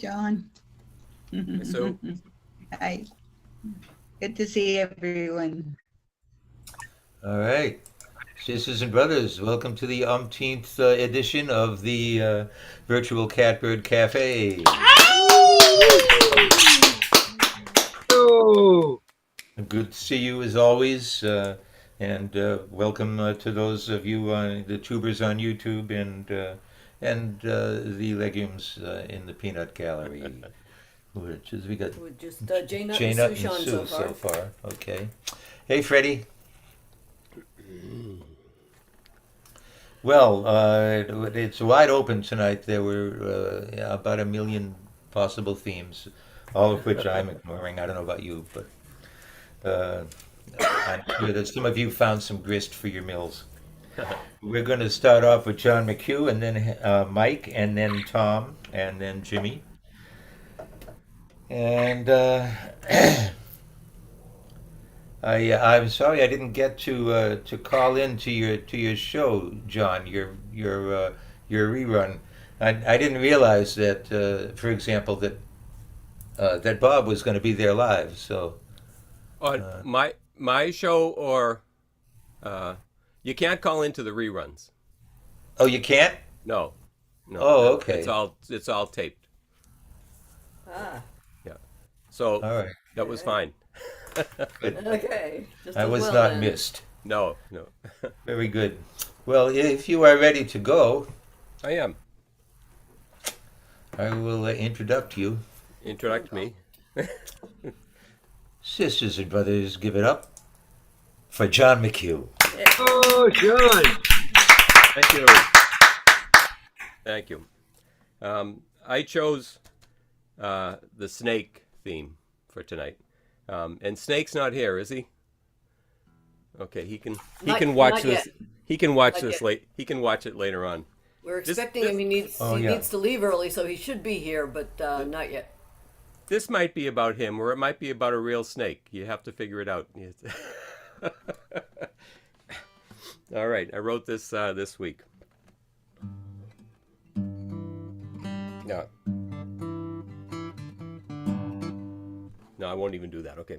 John. So, Hi. Good to see everyone. All right. Sisters and brothers, welcome to the umpteenth edition of the virtual Catbird Cafe. Oh, Good to see you as always, and welcome to those of you, the tubers on YouTube and the legumes in the peanut gallery. Which is we got With just J Nut J and Nut and Sushan Sue so so far. far. Okay. Hey, Freddie. Well, it's wide open tonight. There were about a million possible themes, all of which I'm ignoring. I don't know about you, but uh, I'm sure that some of you found some grist for your mills. We're going to start off with John McHugh, and then Mike, and then Tom, and then Jimmy. And I'm sorry I didn't get to call in to your show, John. Your rerun. I didn't realize that, for example, that Bob was going to be there live. So on uh, my show, or uh, you can't call into the reruns. oh, you can't. No, no, Oh, it's okay. all taped. Ah, Yeah, so All right. that was okay. fine. Good. Okay, just I as was well not then. missed. No, no, Very good. Well, if you are ready to go, I am. I will introduce you. Introduct me. Sisters and brothers, give it up for John McHugh. Yeah. oh, John. Thank you. Thank you. I chose the snake theme for tonight, and Snake's not here, is he? Okay, he Not, can watch not yet. this. He can watch Not this yet. late. He can watch it later on. We're This expecting this him. Oh He yeah. needs to leave early, so he should be here, but not yet. this might be about him, or it might be about a real snake. You have to figure it out. All right, I wrote this this week. No, no, I won't even do that. Okay.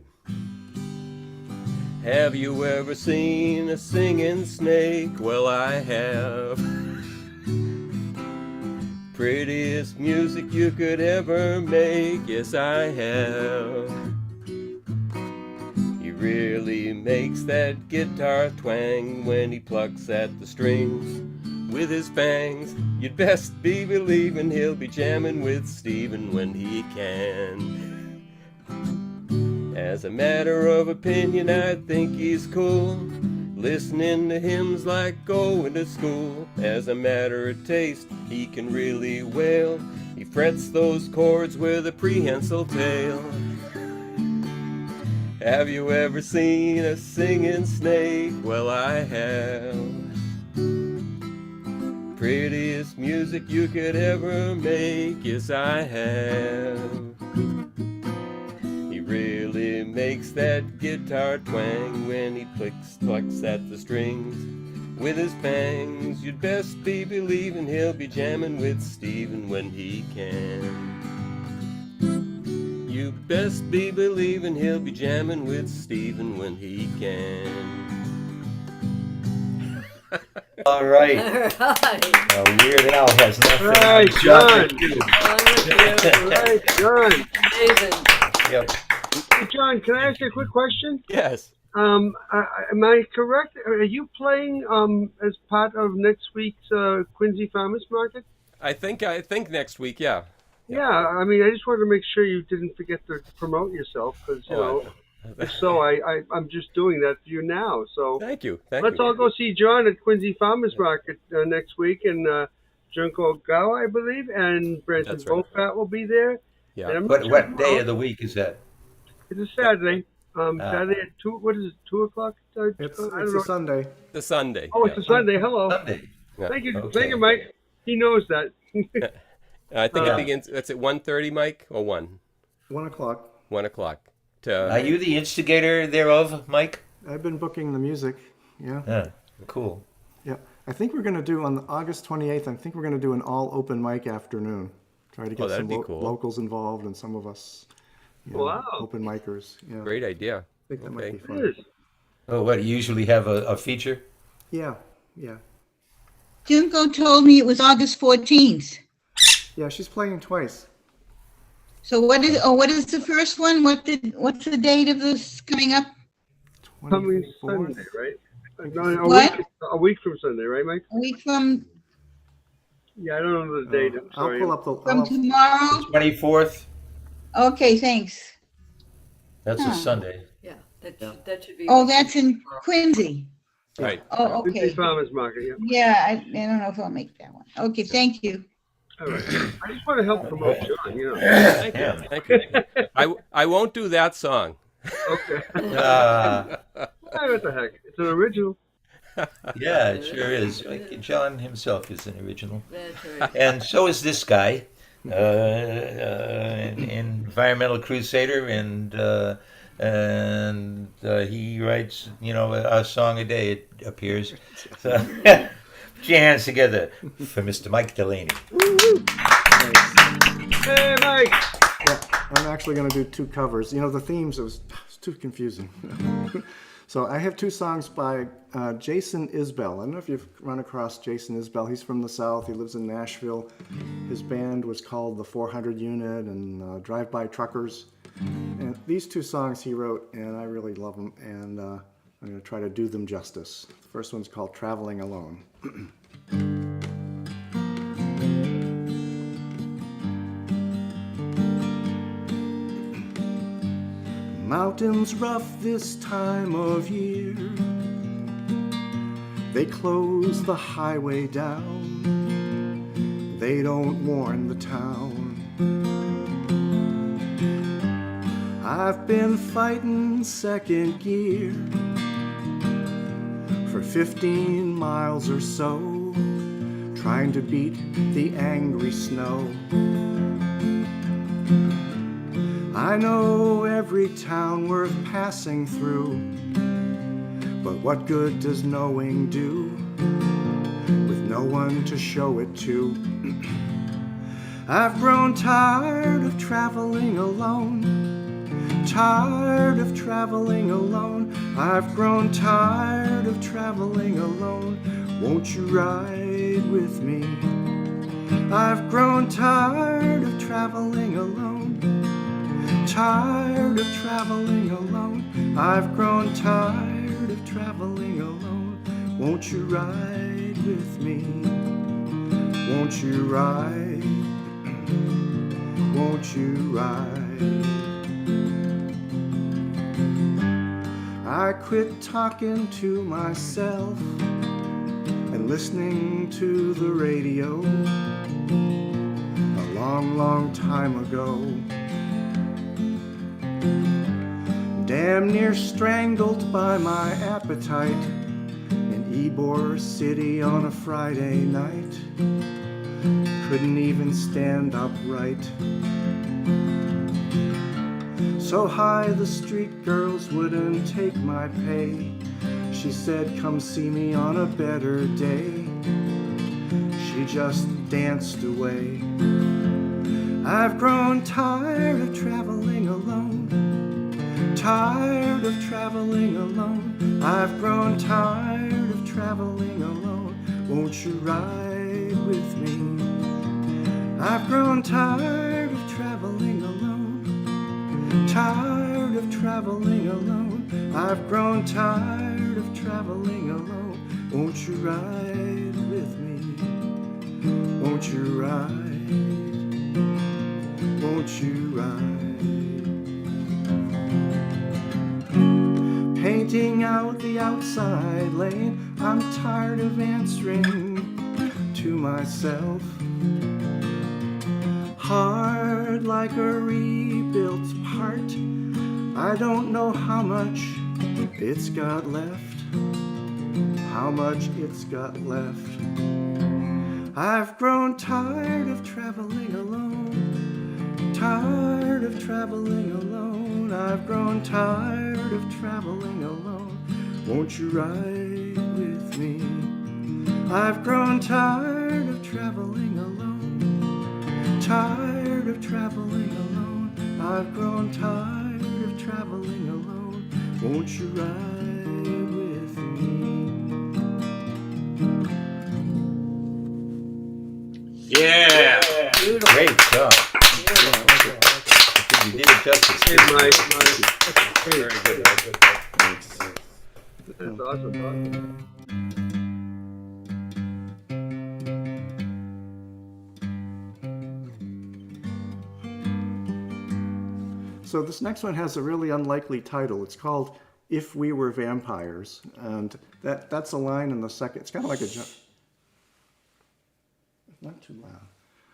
Have you ever seen a singing snake? Well, I have. Prettiest music you could ever make, yes, I have. He really makes that guitar twang when he plucks at the strings with his fangs. You'd best be believing he'll be jamming with Steven when he can. As a matter of opinion, I think he's cool. Listening to hymns like going to school. As a matter of taste, he can really wail. He frets those chords with a prehensile tail. Have you ever seen a singing snake? Well, I have. Prettiest music you could ever make, yes, I have. He really makes that guitar twang when he plucks at the strings with his fangs. You'd best be believing he'll be jamming with Steven when he can. You best be believing he'll be jamming with Steven when he can. All right. All right. Weird Al has All nothing right, on John John. McHugh. All right, John. Amazing. Yep. Hey, John, can I ask you a quick question? Yes. Am I correct? Are you playing as part of next week's Quincy Farmers Market? I think next week, yeah. Yeah, I mean, I just wanted to make sure you didn't forget to promote yourself, because if so, I'm just doing that for you now. So Thank you. let's all go see John at Quincy Farmers Market next week, and Junko Gawa, I believe, and Branson That's right. Bofat will be there. And Yeah. I'm not sure What day tomorrow. of the week is that? It's a Saturday. Ah, Saturday at 2. What is it? 2 o'clock? I It's don't a know. Sunday. The Sunday. Oh, it's a Sunday. Hello. Sunday. Yeah. Thank you, Okay. Mike. He knows that. I think it Uh, begins. It's at 1:30, Mike, or 1 o'clock. 1 o'clock. Are you the instigator thereof, Mike? I've been booking the music. Yeah. Yeah. Cool. Yeah. I think we're going to do on August 28th, I think we're going to do an all open mic afternoon. Try to Oh, get that'd some be cool. locals involved and some of us, Wow. open micers. Yeah, Great idea. I think that might be It fun. is. Oh, what, you usually have a feature? Yeah, yeah. Junko told me it was August 14th. Yeah, she's playing twice. So what is the first one? What's the date of this coming up? Coming 24th? Sunday, right? No, What? a week from Sunday, right, Mike? A week from Yeah, I don't know the date. I'm I'll sorry. pull up the. from tomorrow? 24th? Okay, thanks. That's a Huh. Sunday. Yeah, that should be. Oh, that's in Quincy. Right. Oh, Quincy okay. Farmers Market, yeah. Yeah, I don't know if I'll make that one. Okay, thank you. All right. I just want to help promote John, you know. Thank you. Yeah. Thank you. I won't do that song. Okay. Ah, What the heck? It's an original. yeah, it sure is. John himself is an original. That's right. And so is this guy, an environmental crusader, and he writes, a song a day, it appears. So, put your hands together for Mr. Mike Delaney. Hey, Mike. Yeah, I'm actually going to do two covers. The themes, it's too confusing. So I have two songs by Jason Isbell. I don't know if you've run across Jason Isbell. He's from the South. He lives in Nashville. His band was called the 400 Unit and Drive-By Truckers. And these two songs he wrote, and I really love them, and I'm going to try to do them justice. The first one's called Traveling Alone. Mountains rough this time of year. They close the highway down. They don't warn the town. I've been fighting second gear for 15 miles or so, trying to beat the angry snow. I know every town worth passing through, but what good does knowing do with no one to show it to? I've grown tired of traveling alone, tired of traveling alone. I've grown tired of traveling alone. Won't you ride with me? I've grown tired of traveling alone, tired of traveling alone. I've grown tired of traveling alone. Won't you ride with me? Won't you ride? Won't you ride? I quit talking to myself and listening to the radio a long, long time ago. Damn near strangled by my appetite in Ybor City on a Friday night. Couldn't even stand upright. So high the street girls wouldn't take my pay. She said, come see me on a better day. She just danced away. I've grown tired of traveling alone, tired of traveling alone. I've grown tired of traveling alone. Won't you ride with me? I've grown tired of traveling alone, tired of traveling alone. I've grown tired of traveling alone. Won't you ride with me? Won't you ride? Won't you ride? Painting out the outside lane, I'm tired of answering to myself. Hard like a rebuilt part, I don't know how much it's got left, how much it's got left. I've grown tired of traveling alone, tired of traveling alone. I've grown tired of traveling alone. Won't you ride with me? I've grown tired of traveling alone, tired of traveling alone. I've grown tired of traveling alone. Won't you ride with me? Yeah. Beautiful. Great job. I think you did it justice. Hey, Mike. Very good. That's awesome. So this next one has a really unlikely title. It's called "If We Were Vampires," and that's a line in the second. It's kind of like a not too loud.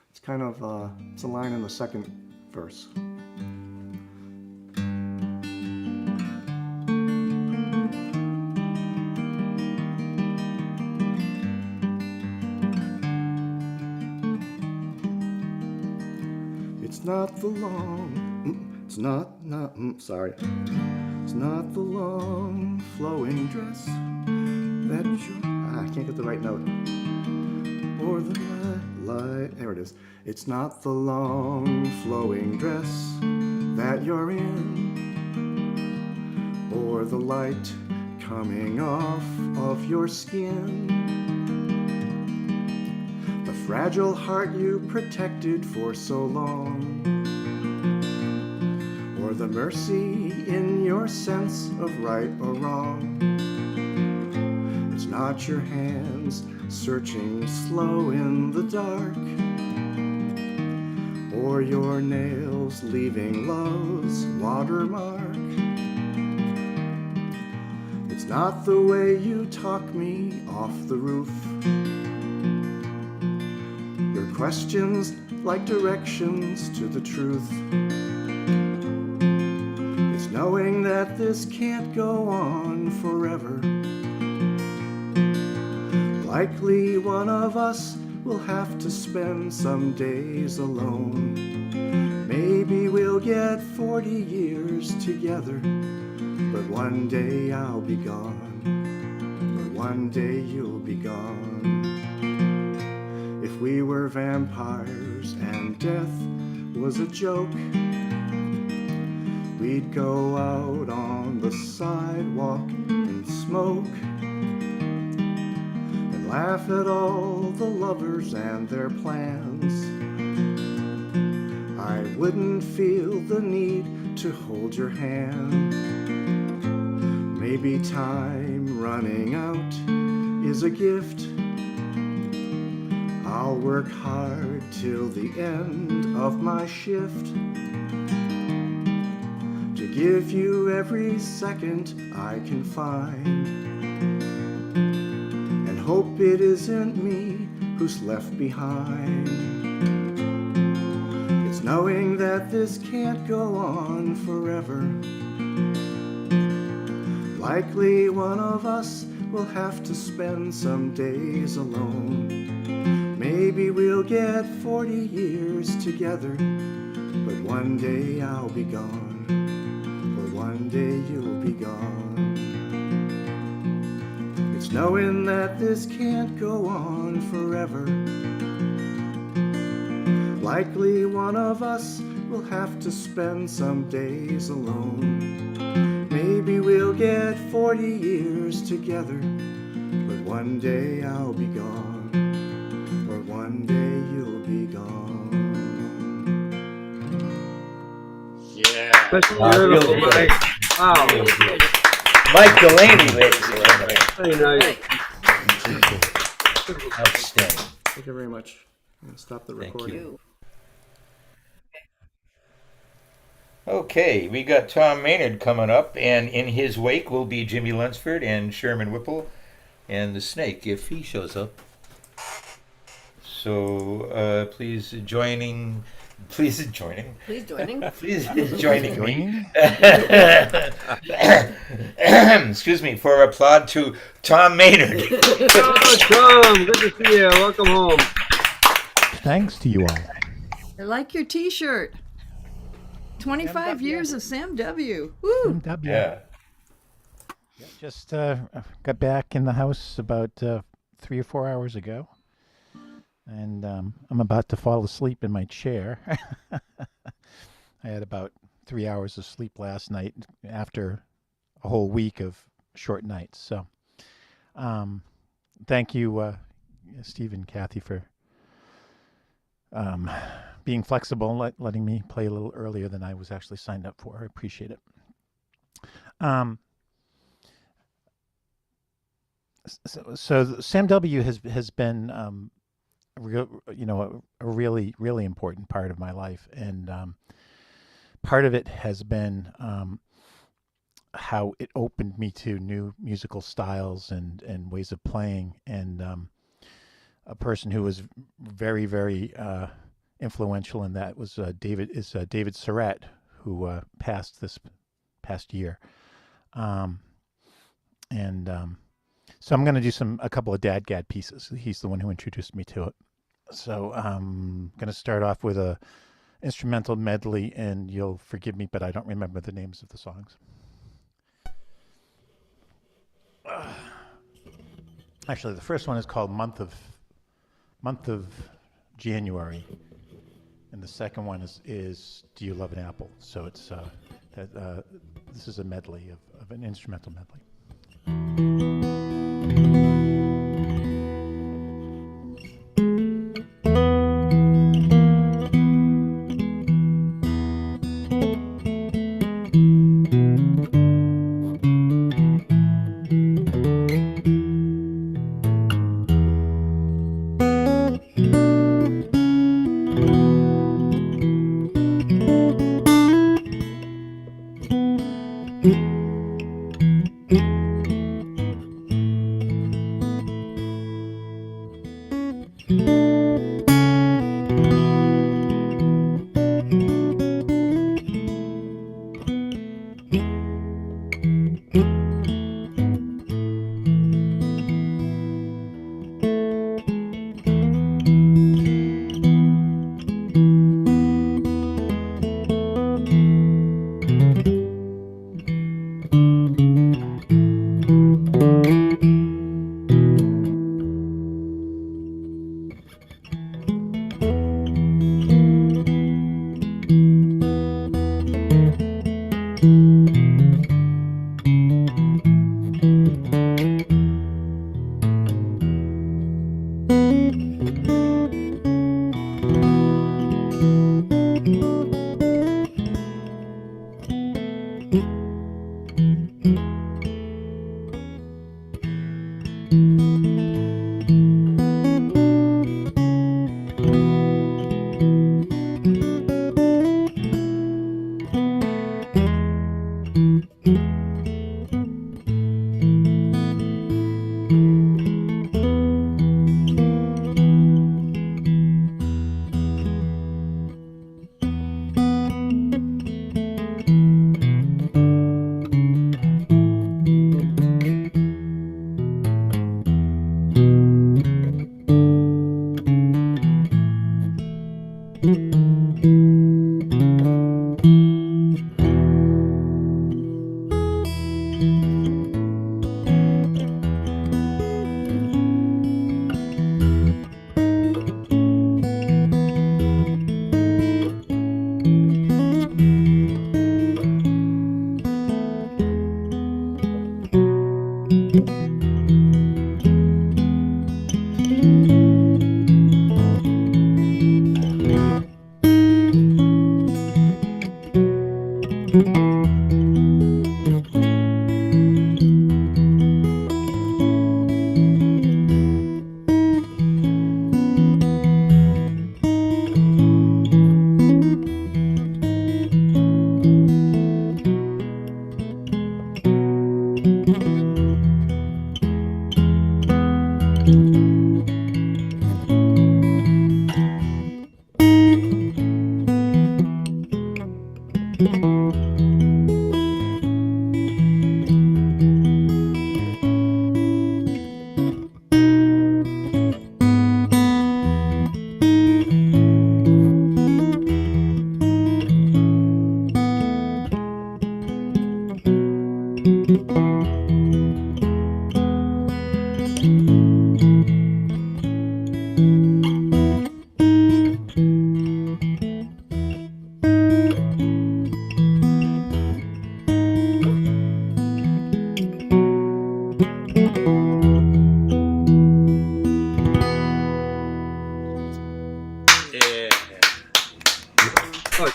It's kind of it's a line in the second verse. It's not the long, it's not, sorry. It's not the long flowing dress that you, I can't get the right note. Or the light, there it is. It's not the long flowing dress that you're in, or the light coming off of your skin. The fragile heart you protected for so long, or the mercy in your sense of right or wrong. It's not your hands searching slow in the dark, or your nails leaving love's watermark. It's not the way you talk me off the roof, your questions like directions to the truth. It's knowing that this can't go on forever. Likely one of us will have to spend some days alone. Maybe we'll get 40 years together, but one day I'll be gone, or one day you'll be gone. If we were vampires and death was a joke, we'd go out on the sidewalk and smoke, laugh at all the lovers and their plans. I wouldn't feel the need to hold your hand. Maybe time running out is a gift. I'll work hard till the end of my shift to give you every second I can find. Hope it isn't me who's left behind. It's knowing that this can't go on forever. Likely one of us will have to spend some days alone. Maybe we'll get 40 years together, but one day I'll be gone, or one day you'll be gone. It's knowing that this can't go on forever. Likely one of us will have to spend some days alone. Maybe we'll get 40 years together, but one day I'll be gone, or one day you'll be gone. Yeah. That's Really beautiful, good. Mike. Wow. Mike Delaney, ladies and gentlemen. Very nice. Outstanding. Thank you very much. I'm gonna stop the Thank recording. you. Okay, we got Tom Maynard coming up, and in his wake will be Jimmy Lunsford and Sherman Whipple and the Snake, if he shows up. So please joining Please joining. Please joining me. Excuse me, for applaud to Tom Maynard. Oh, Tom, good to see you. Welcome home. Thanks to you all. I like your T-shirt. 25 years of Sam W. Woo! MW. Yeah. Just got back in the house about 3 or 4 hours ago. and I'm about to fall asleep in my chair. I had about 3 hours of sleep last night after a whole week of short nights. So, thank you, Steve and Kathy, for being flexible and letting me play a little earlier than I was actually signed up for. I appreciate it. So Sam W has been a really important part of my life, and part of it has been how it opened me to new musical styles and ways of playing, and a person who was very, very influential in that was David Surratt, who passed this past year. So I'm going to do a couple of Dadgad pieces. He's the one who introduced me to it. So I'm going to start off with a instrumental medley, and you'll forgive me, but I don't remember the names of the songs. Actually, the first one is called Month of January, and the second one is Do You Love an Apple? So it's this is a medley of an instrumental medley.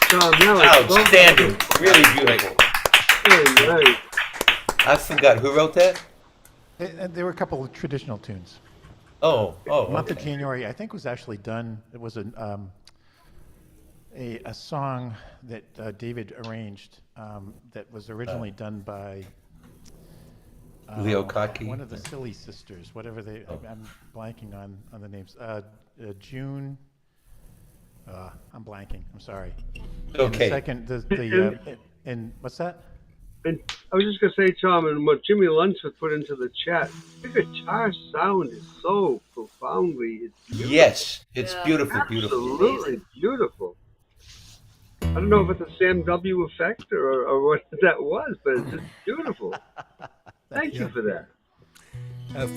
Tom, that was Outstanding. Really beautiful. very nice. I forgot. Who wrote that? There were a couple of traditional tunes. Oh, The month of okay. January, I think, was actually done. It was a song that David arranged that was originally done by Leo Kottke? one of the Silly Sisters, whatever they. I'm blanking on the names. June. I'm blanking. I'm sorry. Okay. And the second, and what's that? And I was just gonna say, Tom, and what Jimmy Lunsford put into the chat, the guitar sound is so profoundly. It's beautiful. Yes, it's Yeah. beautiful, beautiful. Absolutely beautiful. I don't know if it's a Sam W effect or what that was, but it's just beautiful. Thank you for that.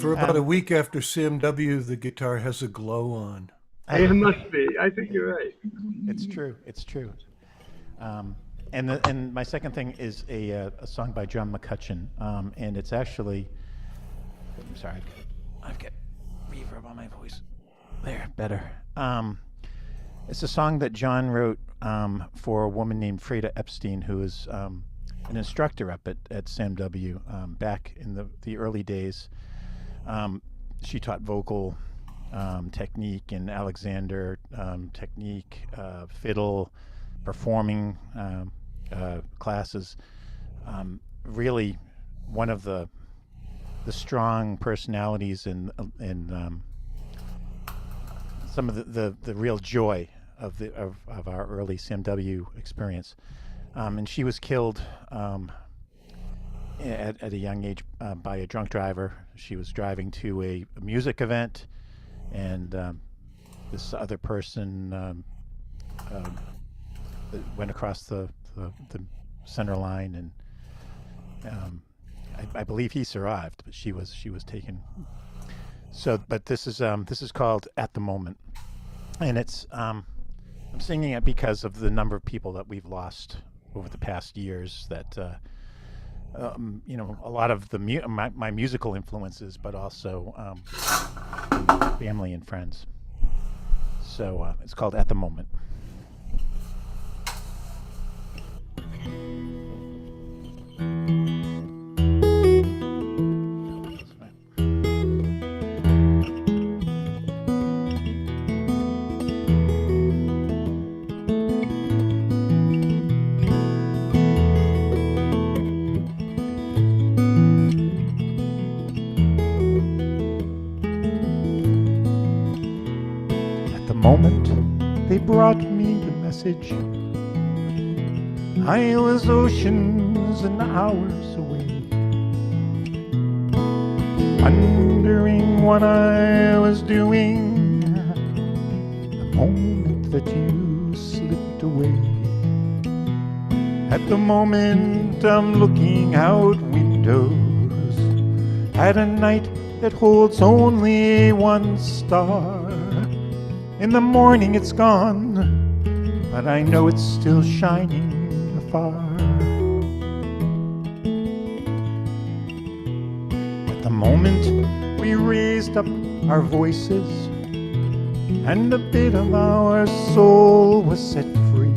For about a week after Sam W, the guitar has a glow on. It must be. I think you're right. It's true. It's true. And my second thing is a song by John McCutcheon, and it's actually. I'm sorry, I've got reverb on my voice. There, better. It's a song that John wrote for a woman named Freda Epstein, who is an instructor up at Sam W. Back in the early days. She taught vocal technique and Alexander technique, fiddle, performing classes. Really, one of the strong personalities and some of the real joy of our early Sam W experience. And she was killed at a young age by a drunk driver. She was driving to a music event, and this other person went across the center line, and I believe he survived, but she was taken. So, but this is called "At the Moment," and it's I'm singing it because of the number of people that we've lost over the past years. That a lot of my musical influences, but also family and friends. So it's called "At the Moment." Moment they brought me the message, I was oceans and hours away, wondering what I was doing the moment that you slipped away. At the moment I'm looking out windows at a night that holds only one star. In the morning it's gone, but I know it's still shining afar. At the moment we raised up our voices, and a bit of our soul was set free.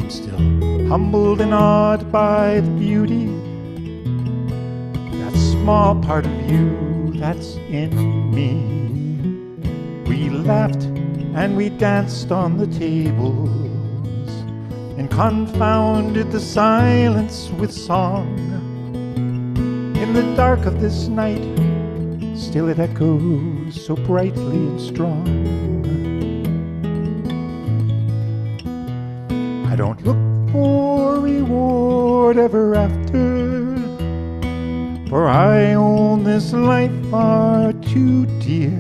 I'm still humbled and awed by the beauty, that small part of you that's in me. We laughed and we danced on the tables and confounded the silence with song. In the dark of this night, still it echoes so brightly and strong. I don't look for reward ever after, for I own this life far too dear.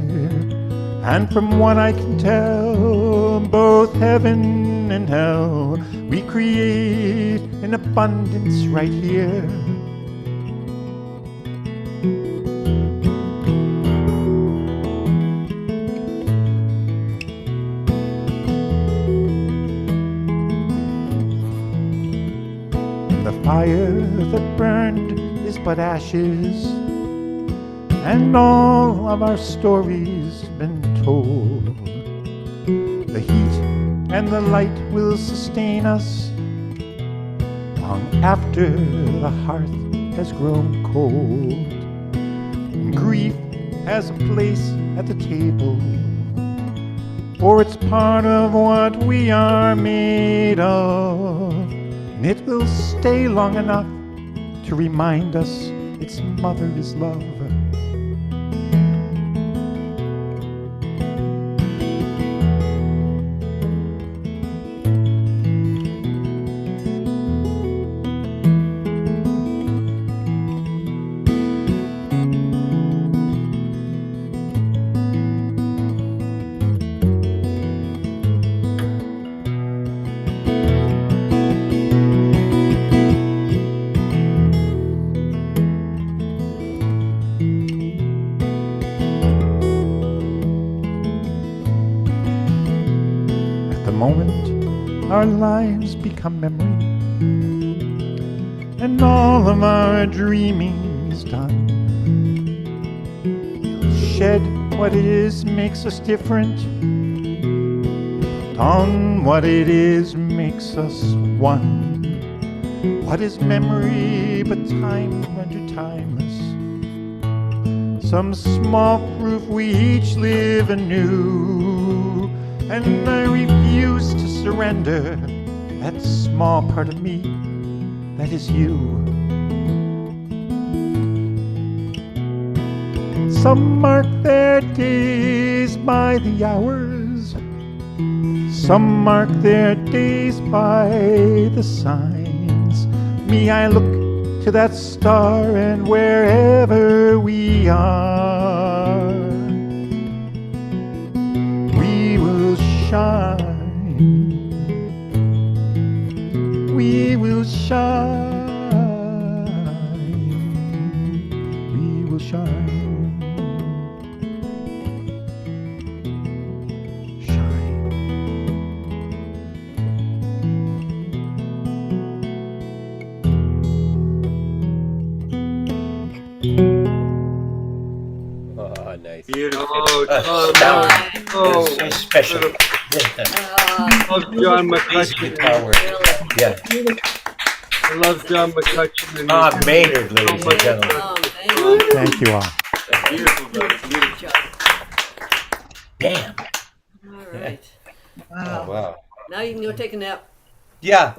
And from what I can tell, both heaven and hell we create in abundance right here. The fire that burned is but ashes, and all of our stories been told. The heat and the light will sustain us long after the hearth has grown cold. And grief has a place at the table, for it's part of what we are made of, and it will stay long enough to remind us its mother is love. At the moment our lives become memory, and all of our dreaming is done, we'll shed what it is makes us different, on what it is makes us one. What is memory but time rendered timeless? Some small proof we each live anew, and I refuse to surrender that small part of me that is you. Some mark their days by the hours, some mark their days by the signs. Me, I look to that star, and wherever we are, we will shine. We will shine. We will shine. Oh, nice. Beautiful. Astounding. Oh, So special. love John Easy McCutcheon. guitar work. Yeah. I love John McCutcheon. And Tom Maynard, ladies and gentlemen. Thank you. Thank you all. Beautiful, brother. Beautiful. Damn. All right. Oh, wow. Now you can go take a nap. Yeah.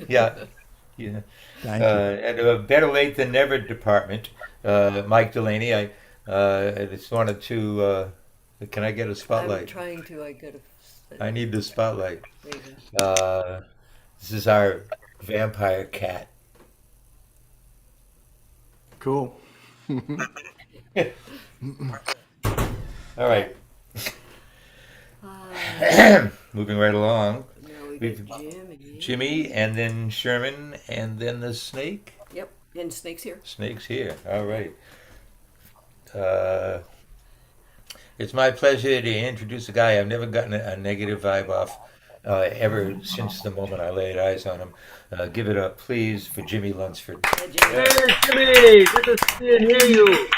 Yeah. Yeah. Thank you. And a better late than never department. Mike Delaney, I just wanted to. Can I get a I'm spotlight? trying to. I gotta. I need the spotlight. There you go. This is our vampire cat. Cool. All right. Moving right along. Now we We've- got Jimmy. Jimmy, and then Sherman, and then the snake. Yep. And Snake's here. Snake's here. All right. It's my pleasure to introduce a guy I've never gotten a negative vibe off ever since the moment I laid eyes on him. Give it up, please, for Jimmy Lunsford. Hi, Jimmy. Hey, Jimmy, good to see and hear you.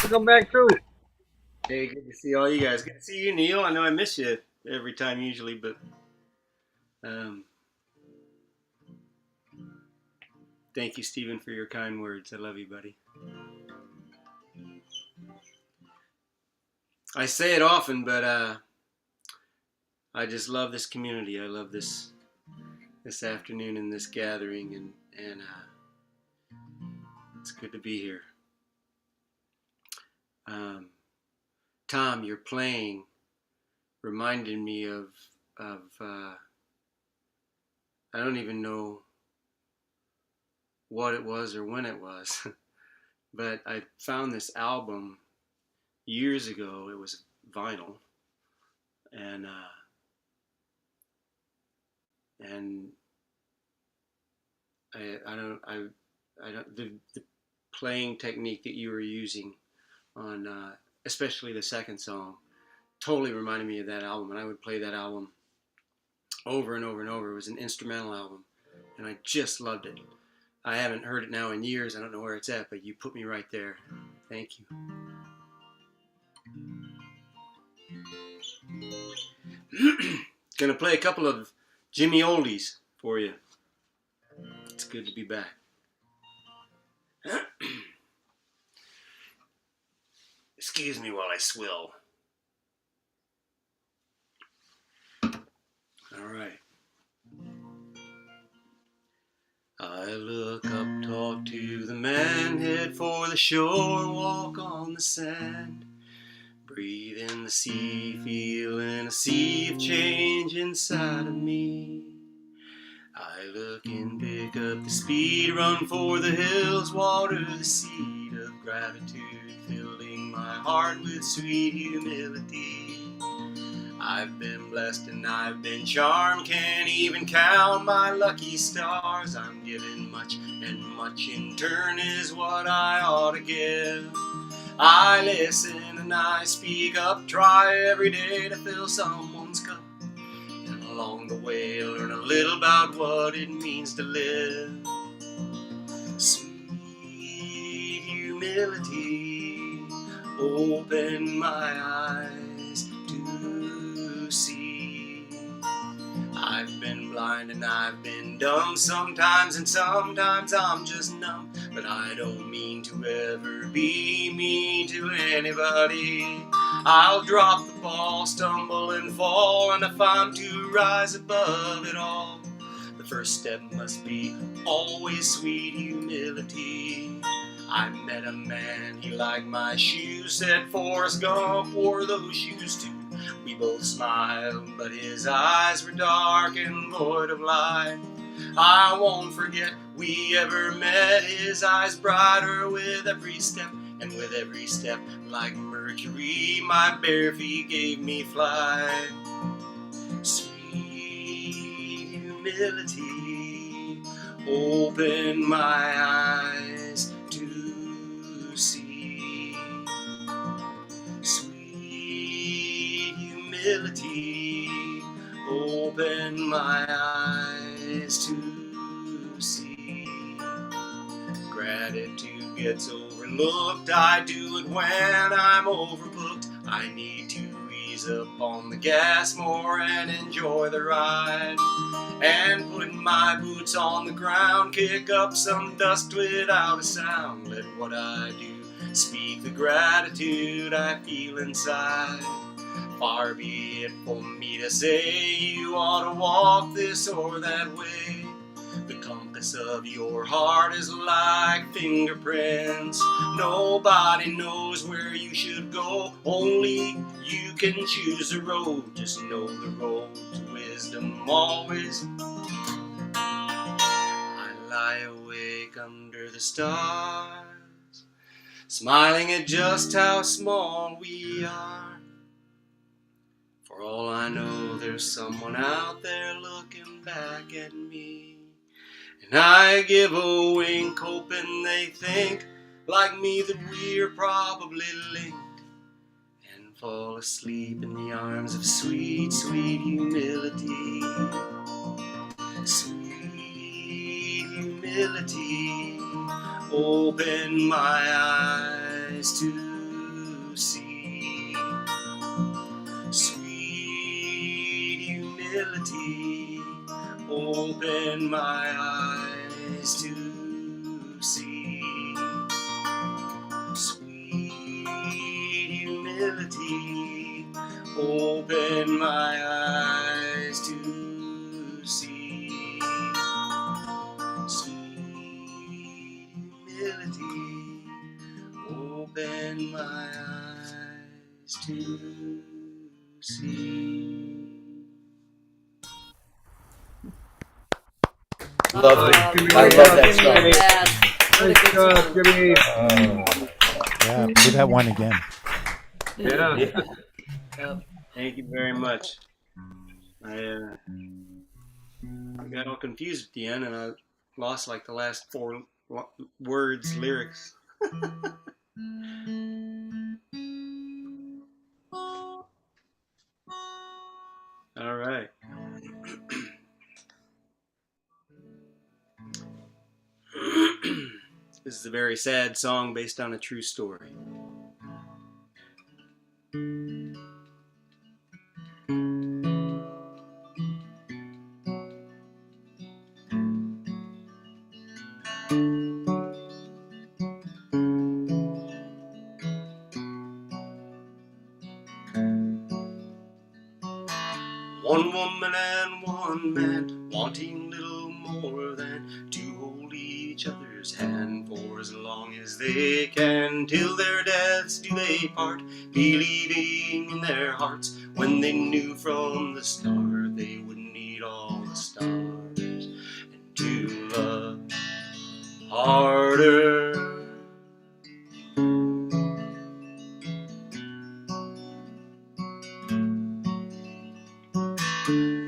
Welcome back too. Hey, good to see all you guys. Good to see you, Neil. I know I miss you every time usually, but thank you, Stephen, for your kind words. I love you, buddy. I say it often, but I just love this community. I love this afternoon and this gathering, and it's good to be here. Tom, your playing reminded me of I don't even know what it was or when it was, but I found this album years ago. It was vinyl, and I don't the playing technique that you were using on especially the second song totally reminded me of that album, and I would play that album over and over and over. It was an instrumental album, and I just loved it. I haven't heard it now in years. I don't know where it's at, but you put me right there. Thank you. Gonna play a couple of Jimmy oldies for you. It's good to be back. Excuse me while I swill. All right. I look up, talk to the man, head for the shore, walk on the sand. Breathe in the sea, feeling a sea of change inside of me. I look and pick up the speed, run for the hills, water the seed of gratitude, filling my heart with sweet humility. I've been blessed and I've been charmed, can't even count my lucky stars. I'm given much, and much in turn is what I ought to give. I listen and I speak up, try every day to fill someone's cup. And along the way learn a little about what it means to live. Sweet humility, open my eyes to see. I've been blind and I've been dumb sometimes, and sometimes I'm just numb. But I don't mean to ever be mean to anybody. I'll drop the ball, stumble and fall, and if I'm to rise above it all, the first step must be always sweet humility. I met a man, he liked my shoes, said Forrest Gump wore those shoes too. We both smiled, but his eyes were dark and void of light. I won't forget we ever met, his eyes brighter with every step. And with every step, like Mercury, my bare feet gave me flight. Sweet humility, open my eyes to see. Sweet humility, open my eyes to see. Gratitude gets overlooked, I do it when I'm overbooked. I need to ease up on the gas more and enjoy the ride. And put my boots on the ground, kick up some dust without a sound. Let what I do speak the gratitude I feel inside. Far be it for me to say you ought to walk this or that way. The compass of your heart is like fingerprints. Nobody knows where you should go, only you can choose the road. Just know the road to wisdom always. I lie awake under the stars, smiling at just how small we are. For all I know, there's someone out there looking back at me. And I give a wink, hoping they think, like me, that we're probably linked, and fall asleep in the arms of sweet, sweet humility. Sweet humility, open my eyes to see. Sweet humility, open my eyes to see. Sweet humility, open my eyes to see. Sweet humility, open my eyes to see. Lovely. Jimmy, I love that song. Nice job, Jimmy. Yeah, play that one again. Yeah. Yep. Thank you very much. I got all confused at the end, and I lost like the last four words, lyrics. All right. This is a very sad song based on a true story. One woman and one man, wanting little more than to hold each other's hand for as long as they can, till their deaths do they part, believing in their hearts, when they knew from the start they would need all the stars, and to love harder.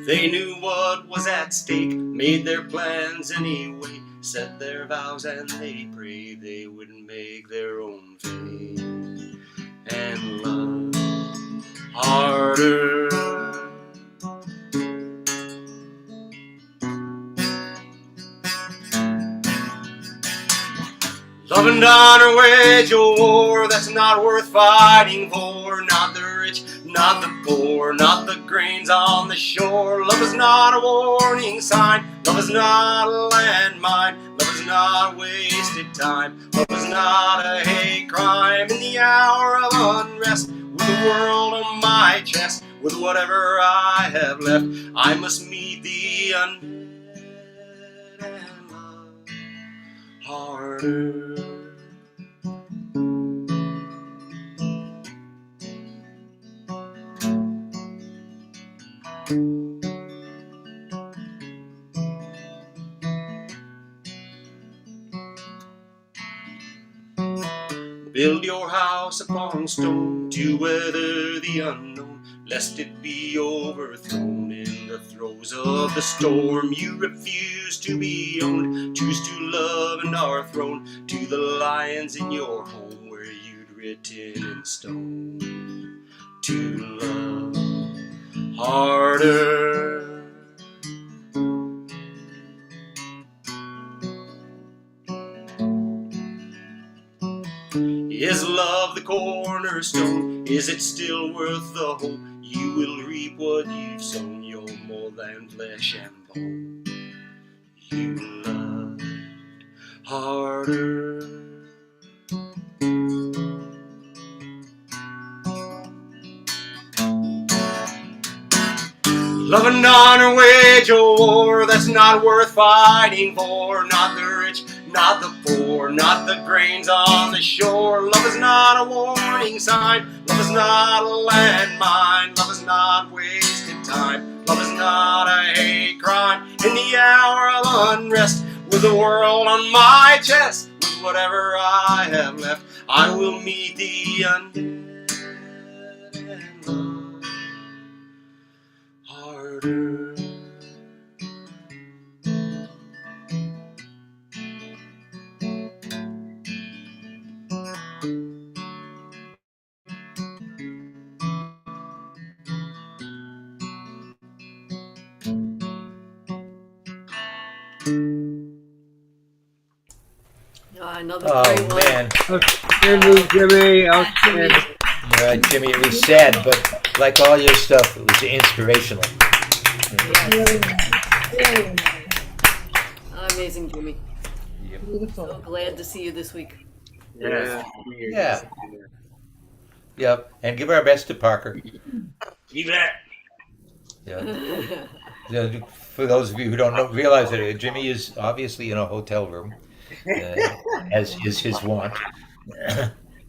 They knew what was at stake, made their plans anyway, set their vows and they prayed they would make their own fate and love harder. Love and honor wage a war that's not worth fighting for, not the rich, not the poor, not the grains on the shore. Love is not a warning sign, love is not a landmine, love is not wasted time, love is not a hate crime. In the hour of unrest, with the world on my chest, with whatever I have left, I must meet the undead and love harder. Build your house upon stone to weather the unknown, lest it be overthrown in the throes of the storm. You refuse to be owned, choose to love and are thrown to the lions in your home, where you'd written in stone to love harder. Is love the cornerstone? Is it still worth the hope? You will reap what you've sown. You're more than flesh and bone. You loved harder. Love and honor wage a war that's not worth fighting for, not the rich, not the poor, not the grains on the shore. Love is not a warning sign, love is not a landmine, love is not wasted time, love is not a hate crime. In the hour of unrest, with the world on my chest, with whatever I have left, I will meet the undead and love harder. Another Oh great one. man, Outstanding, Jimmy. Outstanding. Jimmy, it was sad, but like all your stuff, it was inspirational. Amazing, Jimmy. Beautiful. So glad to see you this week. Yeah. Yeah. Yep, and give our best to Parker. You bet. Yeah. Yeah, for those of you who don't realize it, Jimmy is obviously in a hotel room, as is his wont.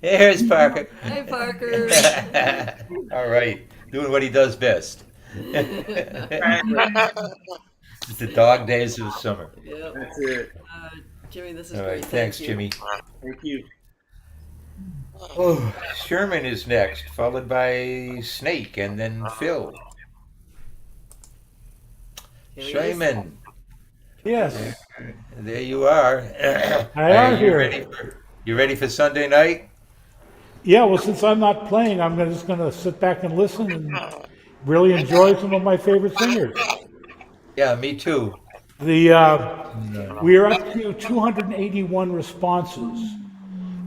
Here's Parker. Hi, Parker. All right, doing what he does best. It's the dog days of summer. Yep. That's it. Jimmy, this is All great. right, thanks, you. Jimmy. Thank you. Oh, Sherman is next, followed by Snake, and then Phil. Here he is. Sherman, Yes, there you are. I am you here. You ready for Sunday night? Yeah, well, since I'm not playing, just going to sit back and listen and really enjoy some of my favorite singers. Yeah, me too. We are up to 281 responses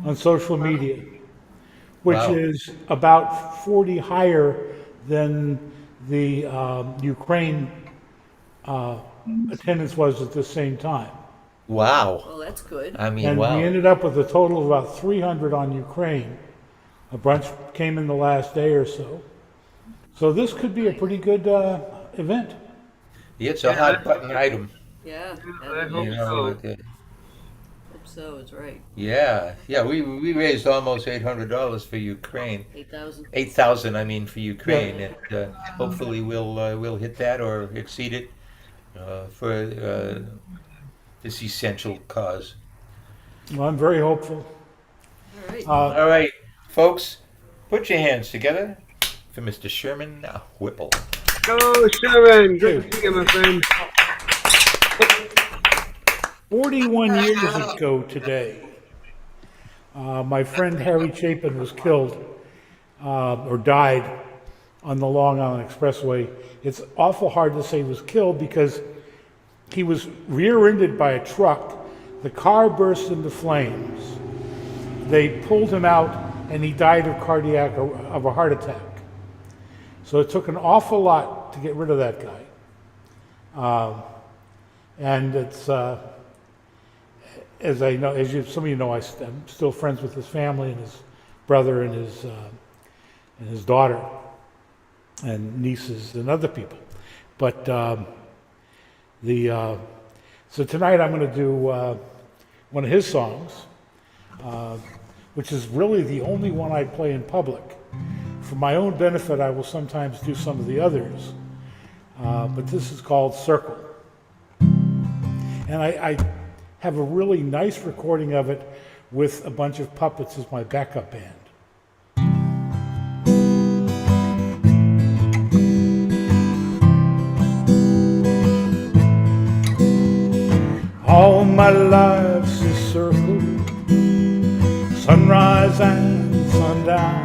on social media, which Wow. is about 40 higher than the Ukraine attendance was at the same time. Wow. Well, that's good. I mean, And wow. we ended up with a total of about 300 on Ukraine. A bunch came in the last day or so. So this could be a pretty good event. It's a hot button item. Yeah, I that hope You is. know, so. Hope so, is right. yeah. We raised almost $800 for Ukraine. 8,000. 8,000, I mean, for Ukraine, and hopefully we'll hit that or exceed it for this essential cause. Well, I'm very hopeful. All right. All right, folks, put your hands together for Mr. Sherman Whipple. Go, Sherman. Good to see you, my friend. 41 years ago today, my friend Harry Chapin was killed or died on the Long Island Expressway. It's awful hard to say he was killed because he was rear-ended by a truck. The car burst into flames. They pulled him out, and he died of a heart attack. So it took an awful lot to get rid of that guy. And it's, some of you know, I'm still friends with his family and his brother and his daughter and nieces and other people. But so tonight I'm going to do one of his songs, which is really the only one I play in public. For my own benefit, I will sometimes do some of the others, but this is called Circle. And I have a really nice recording of it with a bunch of puppets as my backup band. All my life's a circle, sunrise and sundown.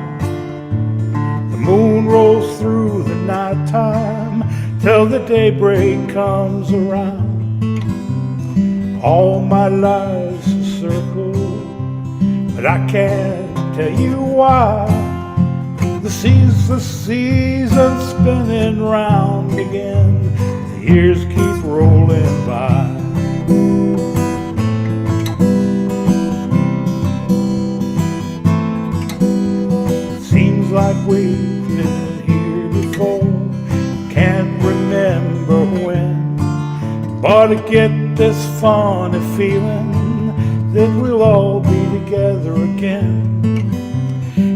The moon rolls through the nighttime till the daybreak comes around. All my life's a circle, but I can't tell you why. The season's spinning round again. The years keep rolling by. Seems like we've been here before, can't remember when, but I get this funny feeling that we'll all be together again.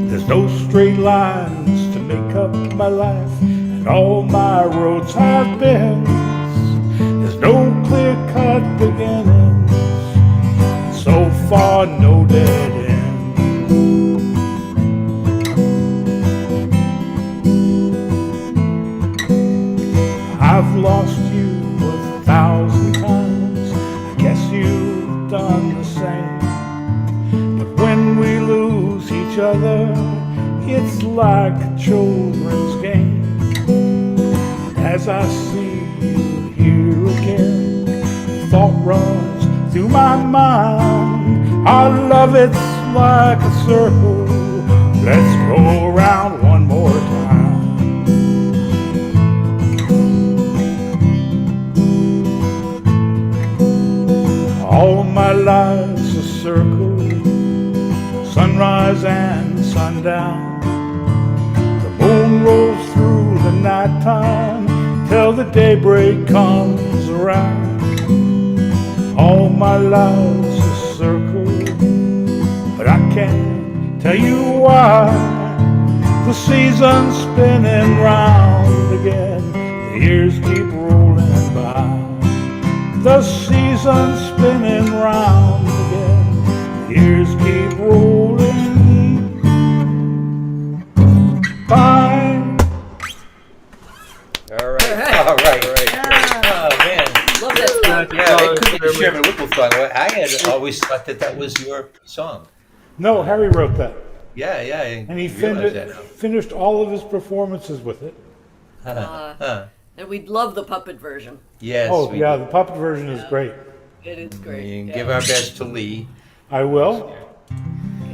There's no straight lines to make up my life, and all my roads have been. There's no clear-cut beginnings, so far no dead ends. I've lost you 1,000 times, I guess you've done the same. But when we lose each other, it's like a children's game. As I see you here again, the thought runs through my mind. Our love, it's like a circle, let's go around one more time. All my life's a circle, sunrise and sundown. The moon rolls through the nighttime till the daybreak comes around. All my life's a circle, but I can't tell you why. The season's spinning round again, the years keep rolling by. The season's spinning round again, the years keep rolling by. All right. All right. Yeah. Oh, man. Love that song. Yeah, it could be the Sherman Whipple song. I had always thought that was your song. No, Harry wrote that. Yeah, And he I realize that now. finished all of his performances with it. And we'd love the puppet version. Yes. Oh, we yeah, do. the puppet version is great. It is great. We can yeah. give our best to Lee. I will.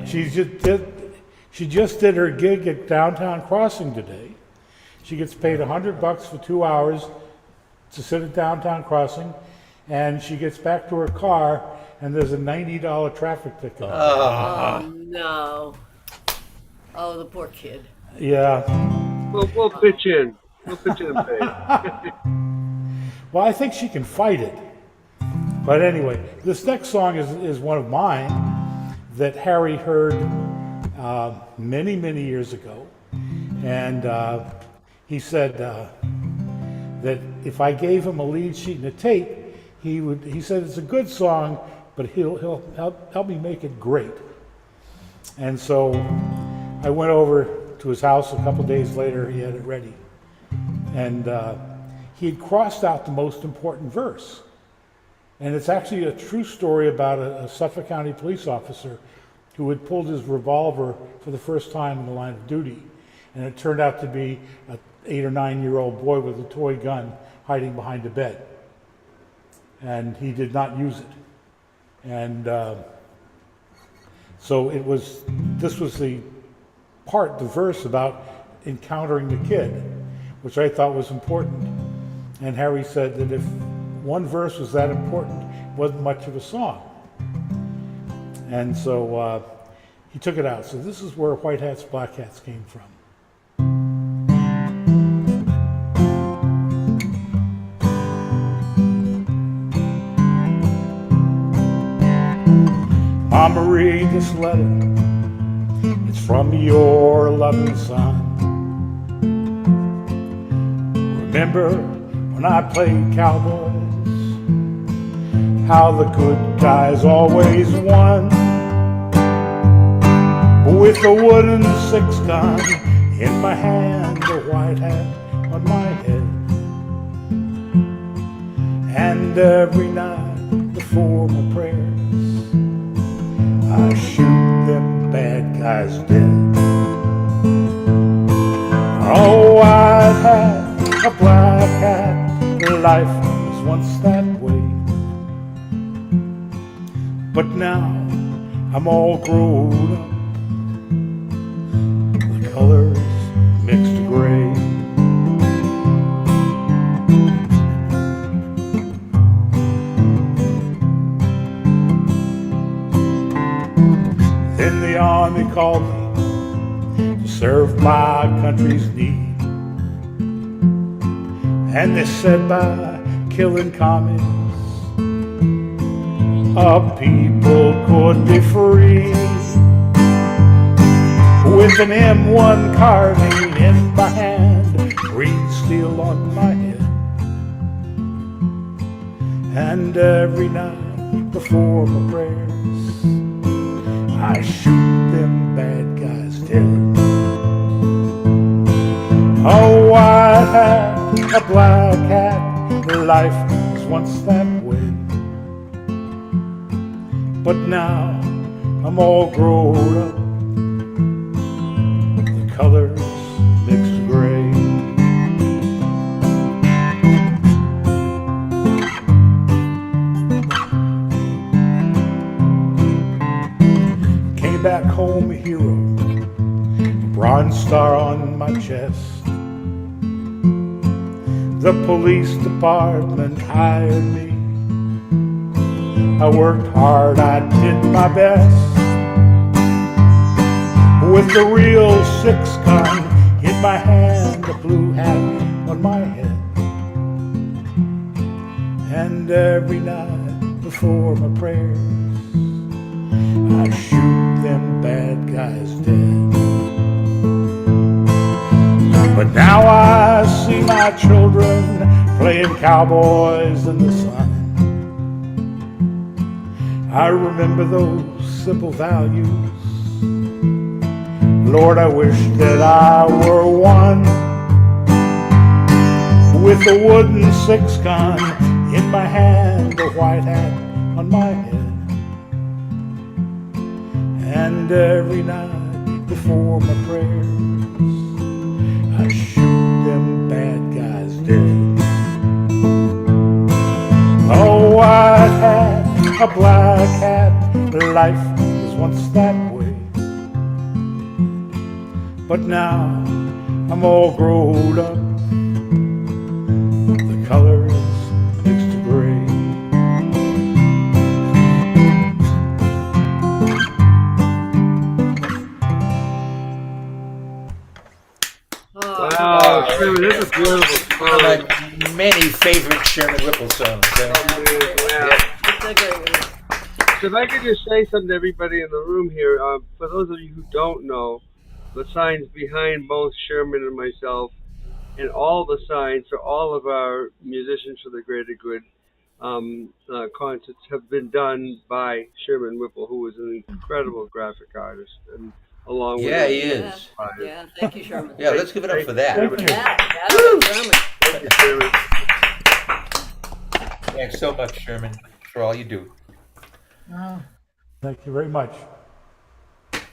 She just did her gig at Downtown Crossing today. She gets paid $100 for 2 hours to sit at Downtown Crossing, and she gets back to her car, and there's a $90 traffic ticket. Oh no. Oh, the poor kid. Yeah. We'll pitch in. We'll pitch in and pay. Well, I think she can fight it. But anyway, this next song is one of mine that Harry heard many, many years ago. And he said that if I gave him a lead sheet and a tape, he said it's a good song, but he'll help me make it great. And so I went over to his house a couple days later. He had it ready. And he had crossed out the most important verse. And it's actually a true story about a Suffolk County police officer who had pulled his revolver for the first time in the line of duty. And it turned out to be an 8 or 9-year-old boy with a toy gun hiding behind a bed. And he did not use it. And so this was the verse about encountering the kid, which I thought was important. And Harry said that if one verse was that important, it wasn't much of a song. And so he took it out. So this is where White Hats, Black Hats came from. Mama, read this letter. It's from your loving son. Remember when I played cowboys, how the good guys always won. With a wooden 6-gun in my hand, a white hat on my head. And every night before my prayers, I shoot them bad guys dead. Oh, white hat, a black hat, life was once that way. But now I'm all grown up, the colors mixed to gray. Then the army called me to serve my country's need. And they said by killing commies, our people could be free. With an M1 carbine in my hand, green steel on my head. And every night before my prayers, I shoot them bad guys dead. A white hat, a black hat, life was once that way. But now I'm all grown up, the colors mixed to gray. Came back home a hero, a bronze star on my chest. The police department hired me. I worked hard, I did my best. With the real 6-gun in my hand, a blue hat on my head. And every night before my prayers, I shoot them bad guys dead. But now I see my children playing cowboys in the sun. I remember those simple values. Lord, I wish that I were one. With a wooden 6-gun in my hand, a white hat on my head. And every night before my prayers, I shoot them bad guys dead. A white hat, a black hat, life was once that way. But now I'm all grown up, the colors mixed to gray. Sherman, this is beautiful. One of my many favorite Sherman Whipple songs. It's a great one. So if I could just say something to everybody in the room here, for those of you who don't know, the signs behind both Sherman and myself, and all the signs for all of our Musicians for the Greater Good concerts have been done by Sherman Whipple, who is an incredible graphic artist, and along with He is. Yeah, thank you, Sherman. Yeah, let's give it up for that. Sherman. Thank you, Sherman. Thanks so much, Sherman, for all you do. Thank you very much.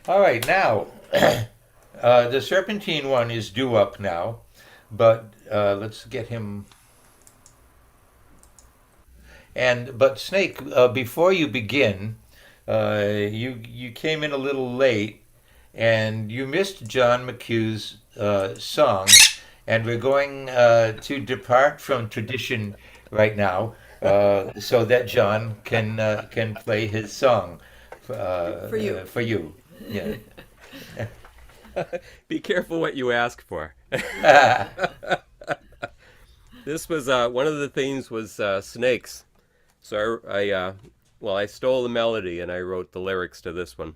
All right, now, the Serpentine one is due up now, but let's get him. But Snake, before you begin, you came in a little late, and you missed John McHugh's song, and we're going to depart from tradition right now, so that John can play his song For you. For you, yeah. Be careful what you ask for. This was one of the themes was snakes. So I stole the melody and I wrote the lyrics to this one.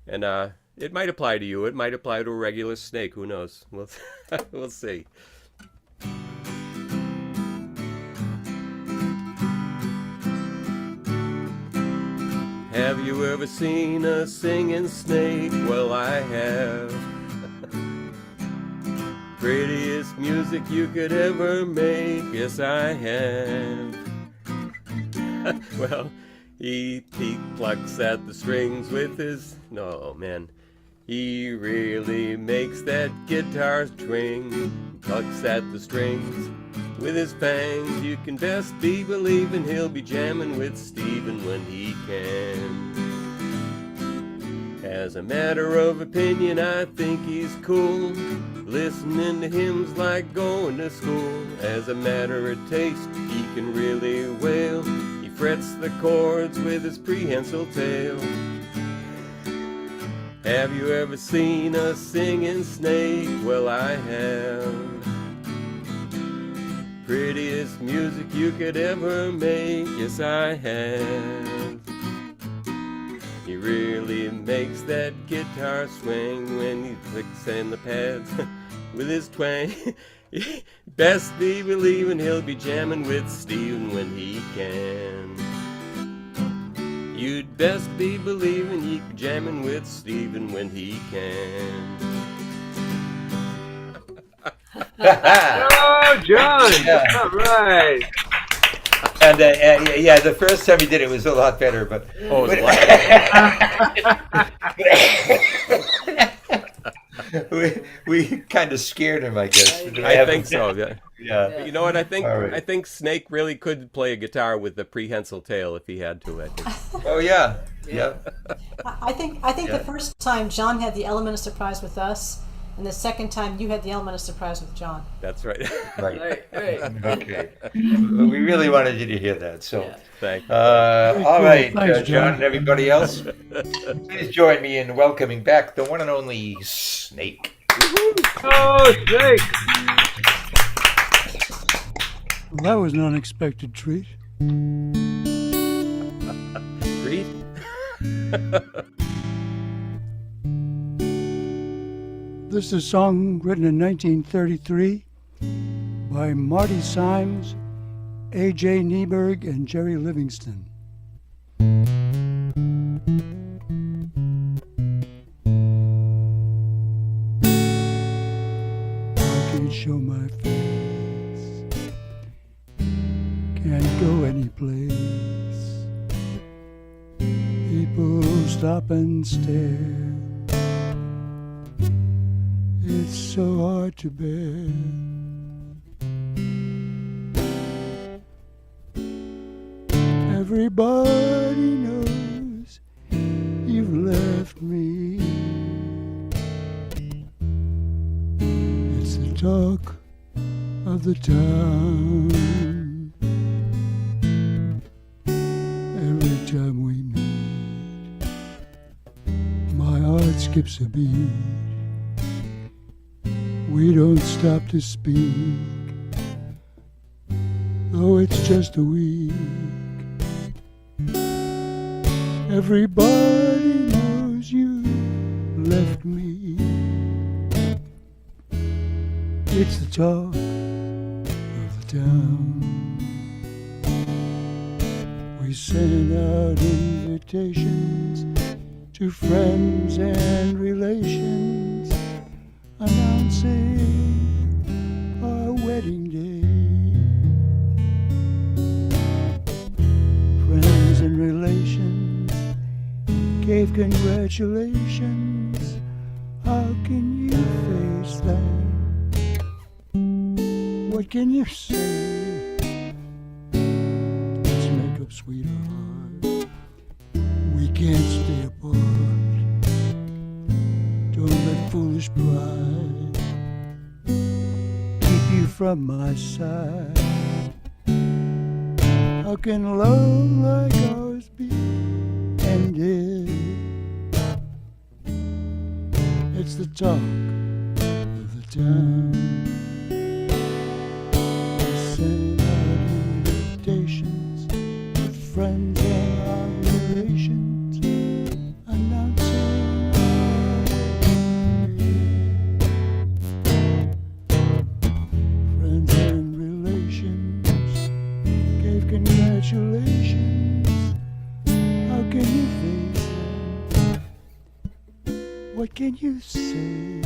It might apply to you. It might apply to a regular snake. Who knows? We'll see. Have you ever seen a singing snake? Well, I have. Prettiest music you could ever make. Yes, I have. Well, he plucks at the strings with his... No, man. He really makes that guitar string. Plucks at the strings with his fangs. You can best be believing he'll be jamming with Stephen when he can. As a matter of opinion, I think he's cool. Listening to him's like going to school. As a matter of taste, he can really wail. He frets the chords with his prehensile tail. Have you ever seen a singing snake? Well, I have. Prettiest music you could ever make. Yes, I have. He really makes that guitar swing when he clicks in the pads with his twang. Best be believing he'll be jamming with Stephen when he can. You'd best be believing he'd be jamming with Stephen when he can. Oh, John! Yeah. All right. And yeah, the first time he did it was a lot better, but we kind of scared him, I guess. I think so. Yeah. Yeah. You know what? I think Right. I think Snake really could play a guitar with the prehensile tail if he had to. I think. Oh yeah. Yeah. I think the first time John had the element of surprise with us, and the second time you had the element of surprise with John. That's right. Right. Right. Okay. We really wanted you to hear that. So, Thank all right, Thanks, John John. and everybody else, please join me in welcoming back the one and only Snake. Oh, Snake! Well, that was an unexpected treat. Treat. This is a song written in 1933 by Marty Symes, A.J. Nieberg, and Jerry Livingston. I can't show my face, can't go any place. People stop and stare. It's so hard to bear. Everybody knows you've left me. It's the talk of the town. Every time we meet, my heart skips a beat. We don't stop to speak, though it's just a week. Everybody knows you left me. It's the talk of the town. We send out invitations to friends and relations, announcing our wedding day. Friends and relations gave congratulations. How can you face that? What can you say? Let's make up, sweetheart. We can't stay apart. Don't let foolish pride keep you from my side. How can love like ours be ended? It's the talk of the town. We send out invitations to friends and our relations, announcing our wedding. Friends and relations gave congratulations. How can you face them? What can you say?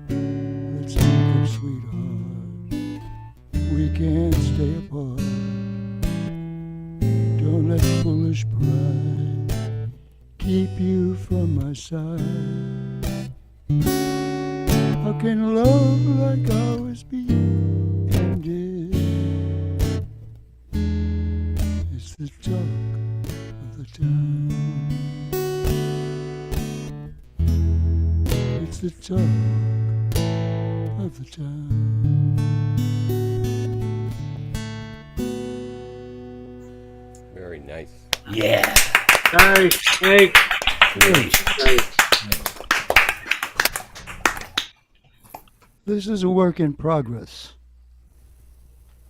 Let's make up, sweetheart. We can't stay apart. Don't let foolish pride keep you from my side. How can love like ours be ended? It's the talk of the town. It's the talk of the town. Very nice. Yeah. Nice. Thanks. Nice. This is a work in progress.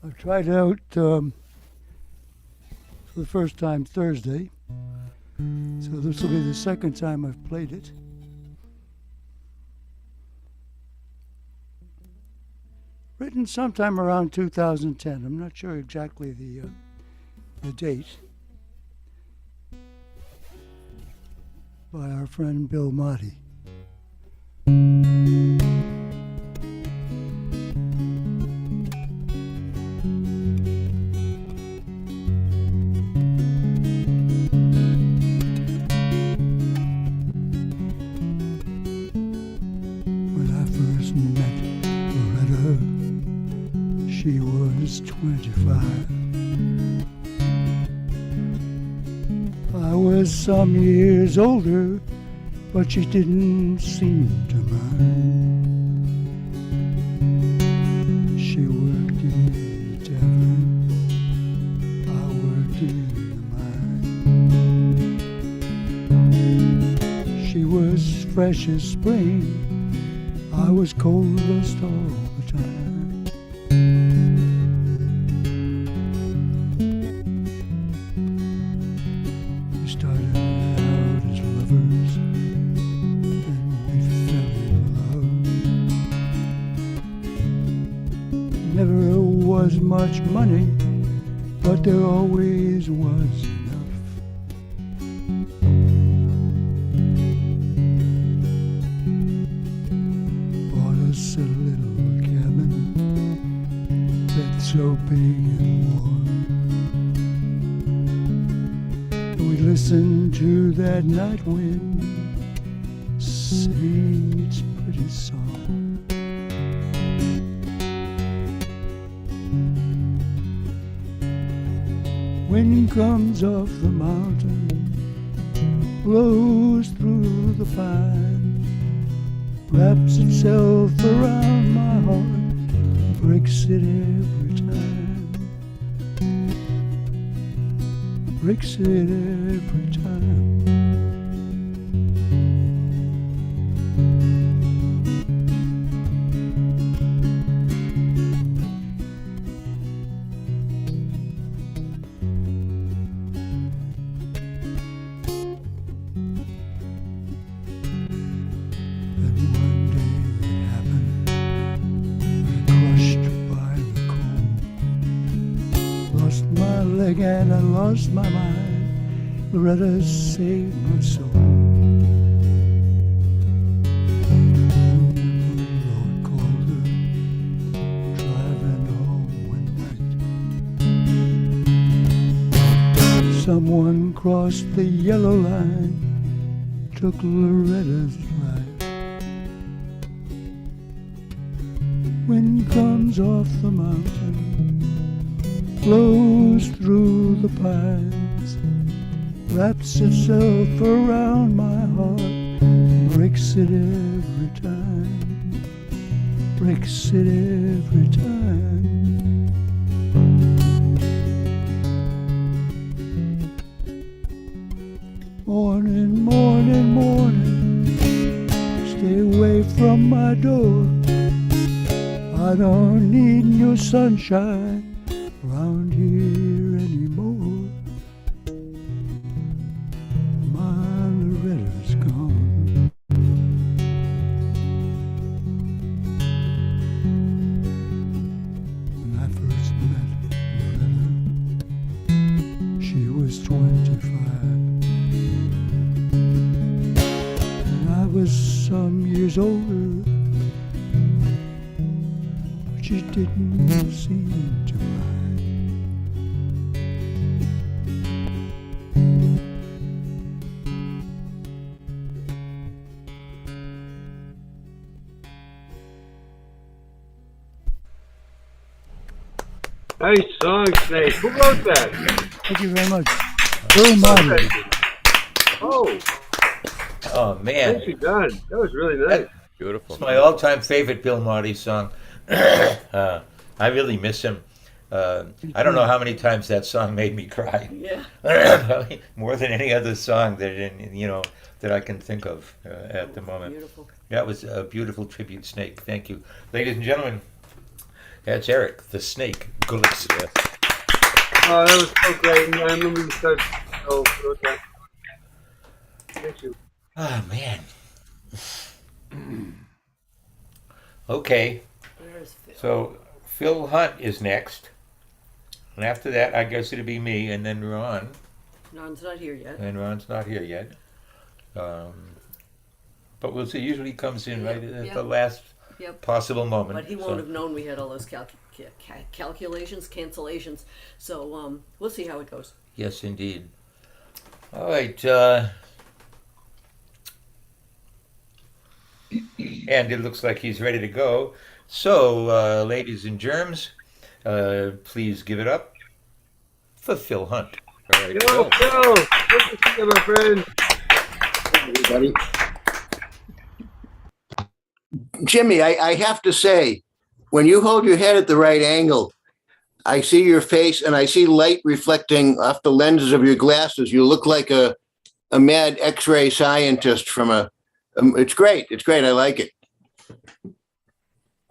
I've tried it out for the first time Thursday, so this will be the second time I've played it. Written sometime around 2010. I'm not sure exactly the date. By our friend Bill Motti. When I first met Loretta, she was 25. I was some years older, but she didn't seem to mind. She worked in the tavern, I worked in the mine. She was fresh as spring, I was coldest all the time. Much money, but there always was enough. Bought us a little cabin that's so big and warm. We listened to that night wind sing its pretty song. Wind comes off the mountain, blows through the pine, wraps itself around my heart, breaks it every time, breaks it every time. traveling and I lost my mind. Loretta saved my soul. Lord called her, driving home one night. Someone crossed the yellow line, took Loretta's life. Wind comes off the mountain, blows through the pines, wraps itself around my heart, breaks it every time, breaks it every time. Morning, morning, morning, stay away from my door. I don't need your sunshine around here anymore. My Loretta's gone. When I first met Loretta, she was 25. And I was some years older. She didn't seem to mind. Nice song, Snake. Who wrote that? Thank you very much. Bill Martin. Oh, man. Nicely done. That was really nice. Beautiful. It's my all-time favorite Bill Marty song. I really miss him. I don't know how many times that song made me cry. Yeah. More than any other song that I can think of at the moment. Beautiful. That was a beautiful tribute, Snake. Thank you, ladies and gentlemen. That's Eric, the Snake Gullis. Oh, that was so great. And I remember you said, oh, okay. Thank you. Oh, man. Okay. Where's Phil? So Phil Hunt is next. And after that, I guess it'll be me and then Ron. Ron's not here yet. And Ron's not here yet. But we'll see. Usually comes in right at the last possible moment. But he won't have known we had all those calculations, cancellations. So we'll see how it goes. Yes, indeed. All right. And it looks like he's ready to go. So, ladies and germs, please give it up for Phil Hunt. All right, Yo, Phil! Good to see you, my friend. Everybody. Jimmy, I have to say, when you hold your head at the right angle, I see your face and I see light reflecting off the lenses of your glasses. You look like a mad X-ray scientist from a. It's great. It's great. I like it.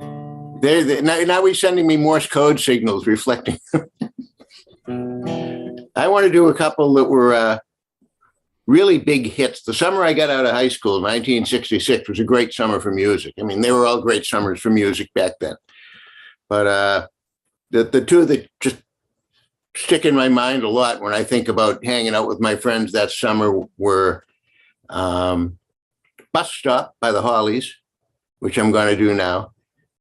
Now he's sending me Morse code signals reflecting. I want to do a couple that were really big hits. The summer I got out of high school, 1966, was a great summer for music. I mean, they were all great summers for music back then. But the two that just stick in my mind a lot when I think about hanging out with my friends that summer were Bus Stop by the Hollies, which I'm going to do now.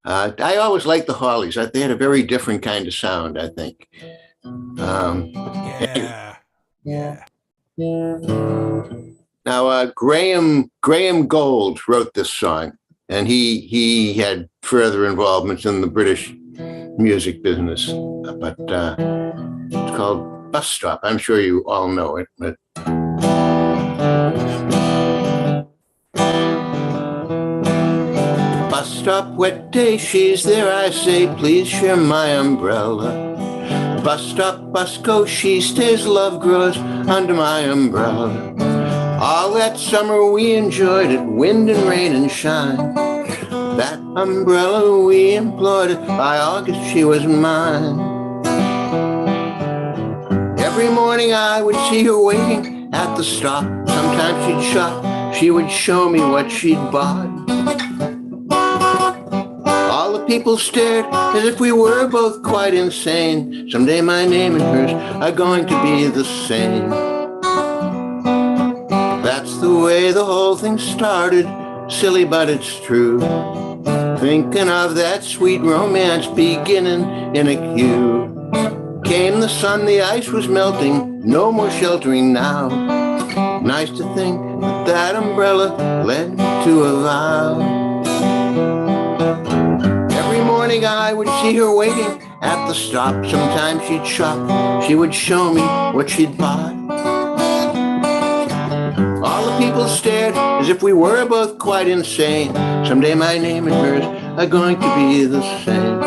I always liked the Hollies. They had a very different kind of sound, I think. Yeah. Now, Graham Gold wrote this song, and he had further involvements in the British music business. But it's called Bus Stop. I'm sure you all know it. But bus stop, wet day, she's there, I say, please share my umbrella. Bus stop, bus go, she stays, love grows under my umbrella. All that summer we enjoyed it, wind and rain and shine. That umbrella we employed it, by August she was mine. Every morning I would see her waiting at the stop. Sometimes she'd shop, she would show me what she'd bought. All the people stared as if we were both quite insane. Someday my name and hers are going to be the same. That's the way the whole thing started, silly but it's true. Thinking of that sweet romance beginning in a queue. Came the sun, the ice was melting, no more sheltering now. Nice to think that that umbrella led to a vow. Every morning I would see her waiting at the stop. Sometimes she'd shop, she would show me what she'd bought. All the people stared as if we were both quite insane. Someday my name and hers are going to be the same.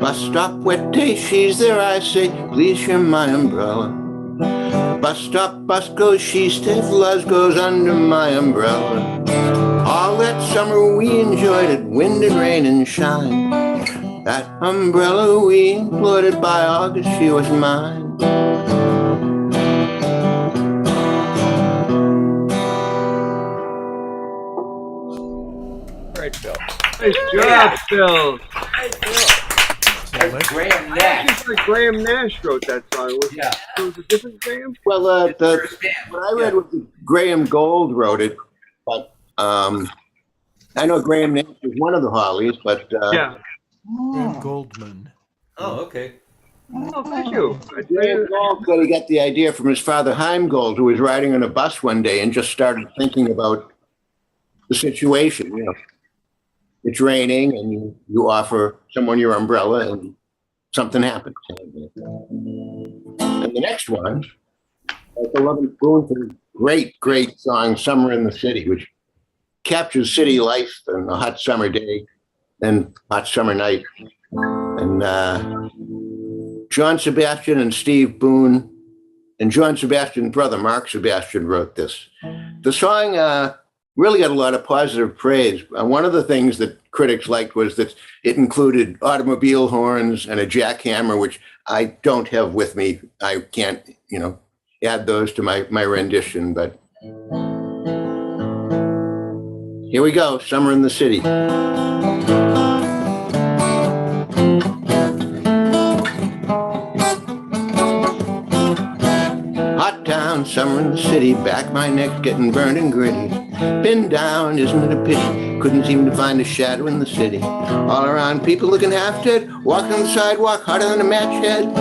Bus stop, wet day, she's there, I say, please share my umbrella. Bus stop, bus goes, she stays, love goes under my umbrella. All that summer we enjoyed it, wind and rain and shine. That umbrella we employed it, by August she was mine. Right, Phil. Nice job, Phil. That's Graham Nash. It's like Graham Nash wrote that song. Was it a different Graham? Well, what I read was that Graham Gold wrote it, but I know Graham Nash was one of the Hollies, but yeah. Graham Goldman. Oh, okay. Oh, thank you. Graham Gold said he got the idea from his father, Haim Gold, who was riding on a bus one day and just started thinking about the situation. You know, it's raining and you offer someone your umbrella and something happens. And the next one, the Lovin' Spoon's great song, Summer in the City, which captures city life on a hot summer day and hot summer night. And John Sebastian and Steve Boone and John Sebastian's brother, Mark Sebastian, wrote this. The song really got a lot of positive praise. One of the things that critics liked was that it included automobile horns and a jackhammer, which I don't have with me. I can't, add those to my rendition, but here we go, Summer in the City. Hot town, summer in the city, back my neck's getting burned and gritty. Been down, isn't it a pity? Couldn't seem to find a shadow in the city. All around, people looking half dead, walking on the sidewalk harder than a match head.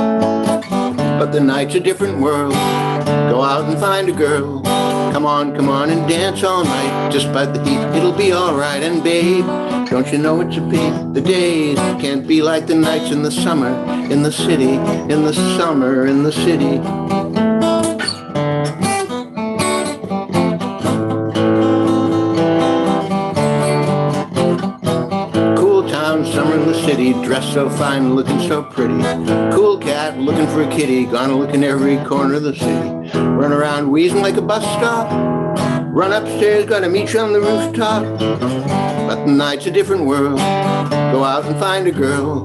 But the night's a different world. Go out and find a girl. Come on and dance all night. Despite the heat, it'll be alright. And babe, don't you know it's a pity? The days can't be like the nights in the summer, in the city, in the summer, in the city. Cool town, summer in the city, dressed so fine, looking so pretty. Cool cat, looking for a kitty, gonna look in every corner of the city. Run around wheezing like a bus stop. Run upstairs, gonna meet you on the rooftop. But the night's a different world. Go out and find a girl.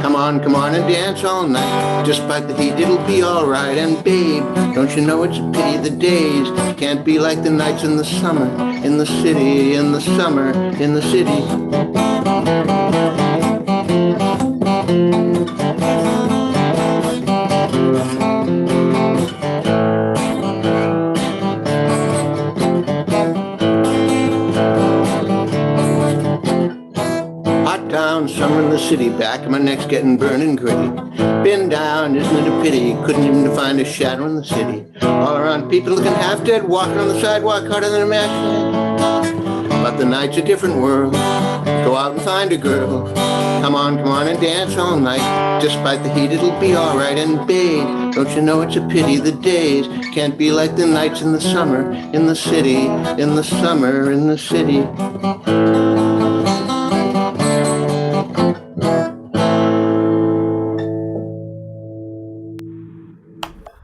Come on and dance all night. Despite the heat, it'll be alright. And babe, don't you know it's a pity? The days can't be like the nights in the summer, in the city, in the summer, in the city. Summer in the city, back of my neck's getting burning gritty. Been down, isn't it a pity? Couldn't even find a shadow in the city. All around, people looking half dead, walking on the sidewalk harder than a match head. But the night's a different world. Go out and find a girl. Come on and dance all night. Despite the heat, it'll be alright. And babe, don't you know it's a pity? The days can't be like the nights in the summer, in the city, in the summer, in the city.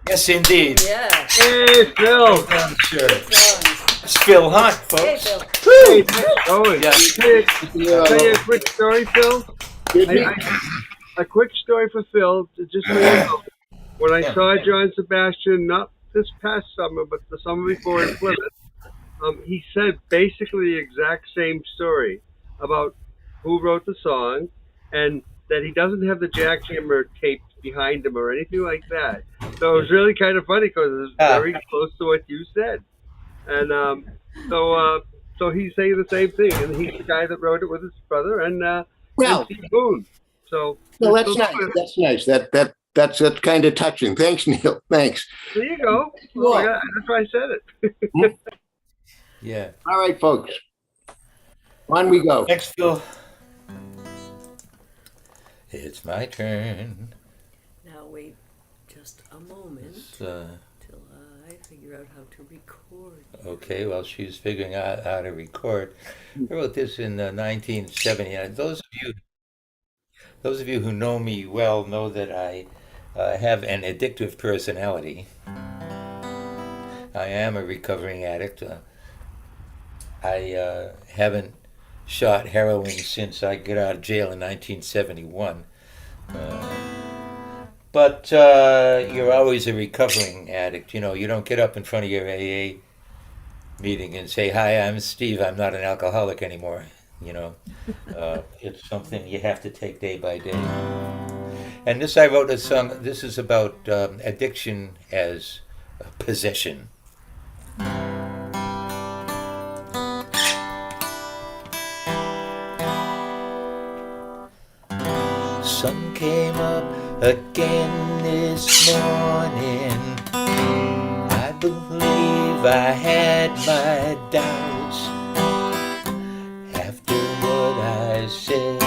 Yes, indeed. Yeah. Hey, Phil. Sure. It's Phil Hunt, folks. Hey, Phil. Hey, thanks. Oh, Yeah. I'll tell you a quick story, Phil. a quick story for Phil, just so you know. When I saw John Sebastian, not this past summer, but the summer before in Plymouth, he said basically the exact same story about who wrote the song and that he doesn't have the jackhammer taped behind him or anything like that. So it was really kind of funny because it was very close to what you said. And so he's saying the same thing, and he's the guy that wrote it with his brother and Steve Boone. So no, that's nice. That's nice. That's kind of touching. Thanks, Neil. Thanks. There you go. Well, that's why I said it. Yeah. All right, folks. On we go. Thanks, Phil. It's my turn. Now wait just a moment till I figure out how to record. Okay, well, she's figuring out how to record. I wrote this in 1970. Those of you who know me well know that I have an addictive personality. I am a recovering addict. I haven't shot heroin since I got out of jail in 1971. But you're always a recovering addict. You know, you don't get up in front of your AA meeting and say, "Hi, I'm Steve. I'm not an alcoholic anymore." You know, it's something you have to take day by day. And this, I wrote a song. This is about addiction as possession. Sun came up again this morning. I believe I had my doubts after what I said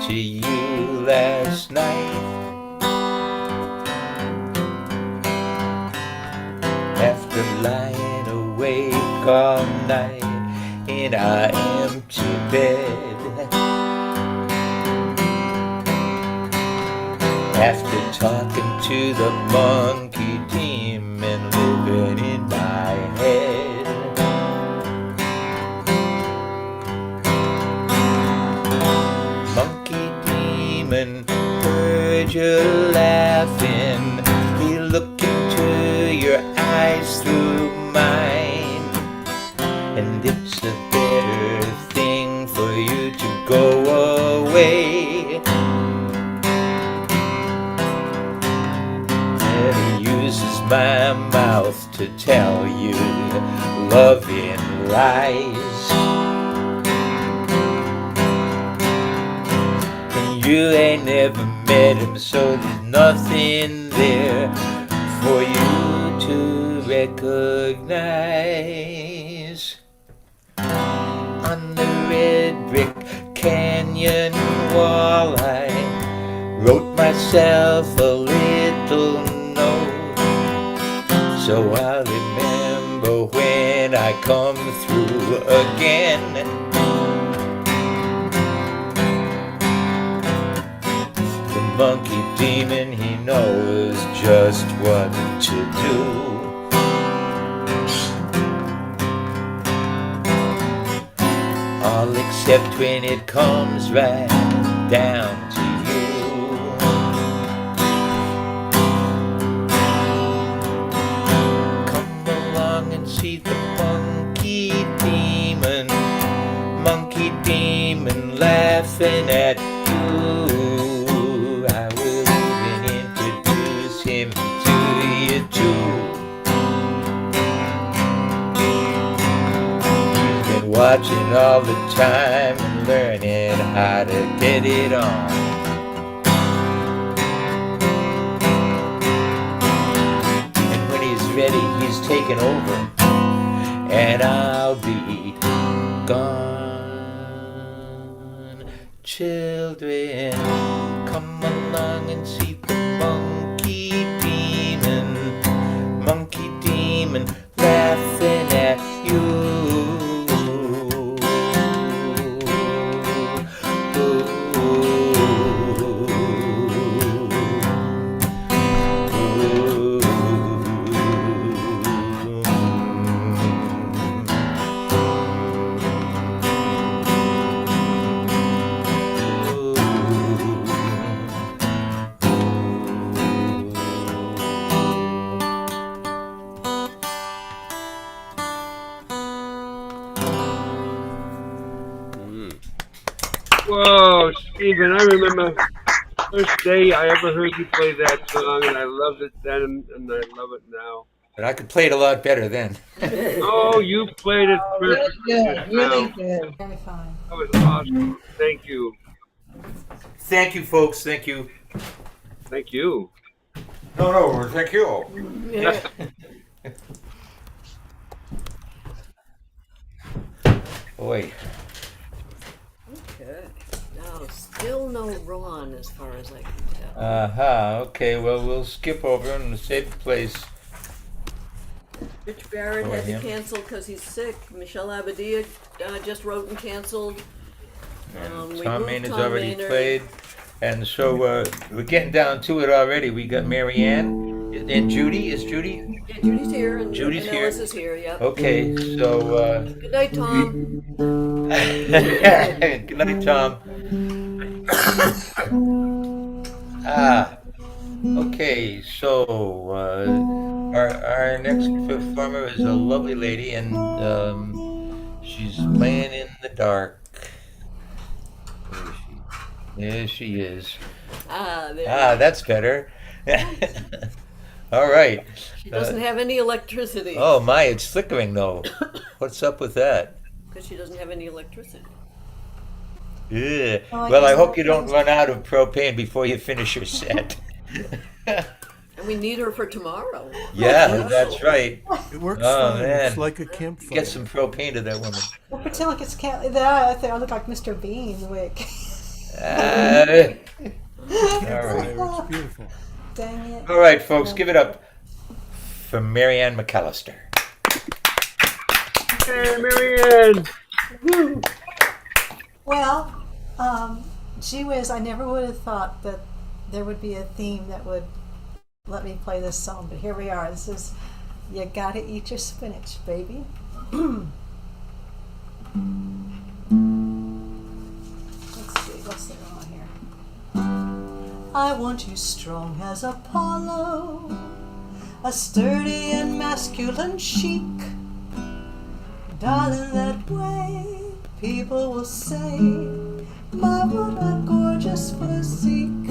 to you last night. After lying awake all night in our empty bed. After talking to the monkey demon living in my head. Monkey demon, heard you laughing. He looked into your eyes through mine. And it's a better thing for you to go away. Uses my mouth to tell you loving lies. And you ain't never met him, so there's nothing there for you to recognize. On the red brick canyon wall I wrote myself a little note, so I'll remember when I come through again. The monkey demon, he knows just what to do. All except when it comes right down to see the monkey demon laughing at you. I will even introduce him to you too. He's been watching all the time and learning how to get it on. And when he's ready, he's taking over. And I'll be gone. Children, come along and see the monkey demon laughing at you. Whoa, Stephen, I remember first day I ever heard you play that song, and I loved it then, and I love it now. But I could play it a lot better then. Oh, you played it Oh, really perfectly good, just really now. good. Very fine. That was awesome. Thank you. Thank you, folks. Thank you. Thank you. No, thank you. Yeah. Boy. Okay. Now, still no Ron as far as I can tell. Okay, well, we'll skip over and save the place. Rich Barrett For had to him. cancel because he's sick. Michelle Abadia just wrote and canceled. We Tom moved Maynard's Tom already Maynard. played. And so we're getting down to it already. We got Marianne and Judy. Is Judy? Yeah, Judy's here and, Judy's and here? Ellis is here, yep. Okay, so Good night, Tom. good night, Tom. Okay, so our next performer is a lovely lady, and she's playing in the dark. Where is she? There she is. There. That's better. All right. She doesn't have any electricity. Oh my, it's flickering though. What's up with that? Because she doesn't have any electricity. Yeah. Oh, Well, I guess hope you that don't means- run out of propane before you finish your set. And we need her for tomorrow. Yeah, that's right. It works Oh, fine. man. It's like a campfire. Get some propane to that woman. Well, pretend like it's I think I look like Mr. Bean, Wick. All right. It's beautiful. Dang it. All right, folks, give it up for Marianne McAllister. Hey, Marianne. Woo. Well, gee whiz, I never would have thought that there would be a theme that would let me play this song, but here we are. This is You Gotta Eat Your Spinach, Baby. Let's see, what's the on here? I want you strong as Apollo, a sturdy and masculine chic. Darling, that way people will say, my, what a gorgeous physique.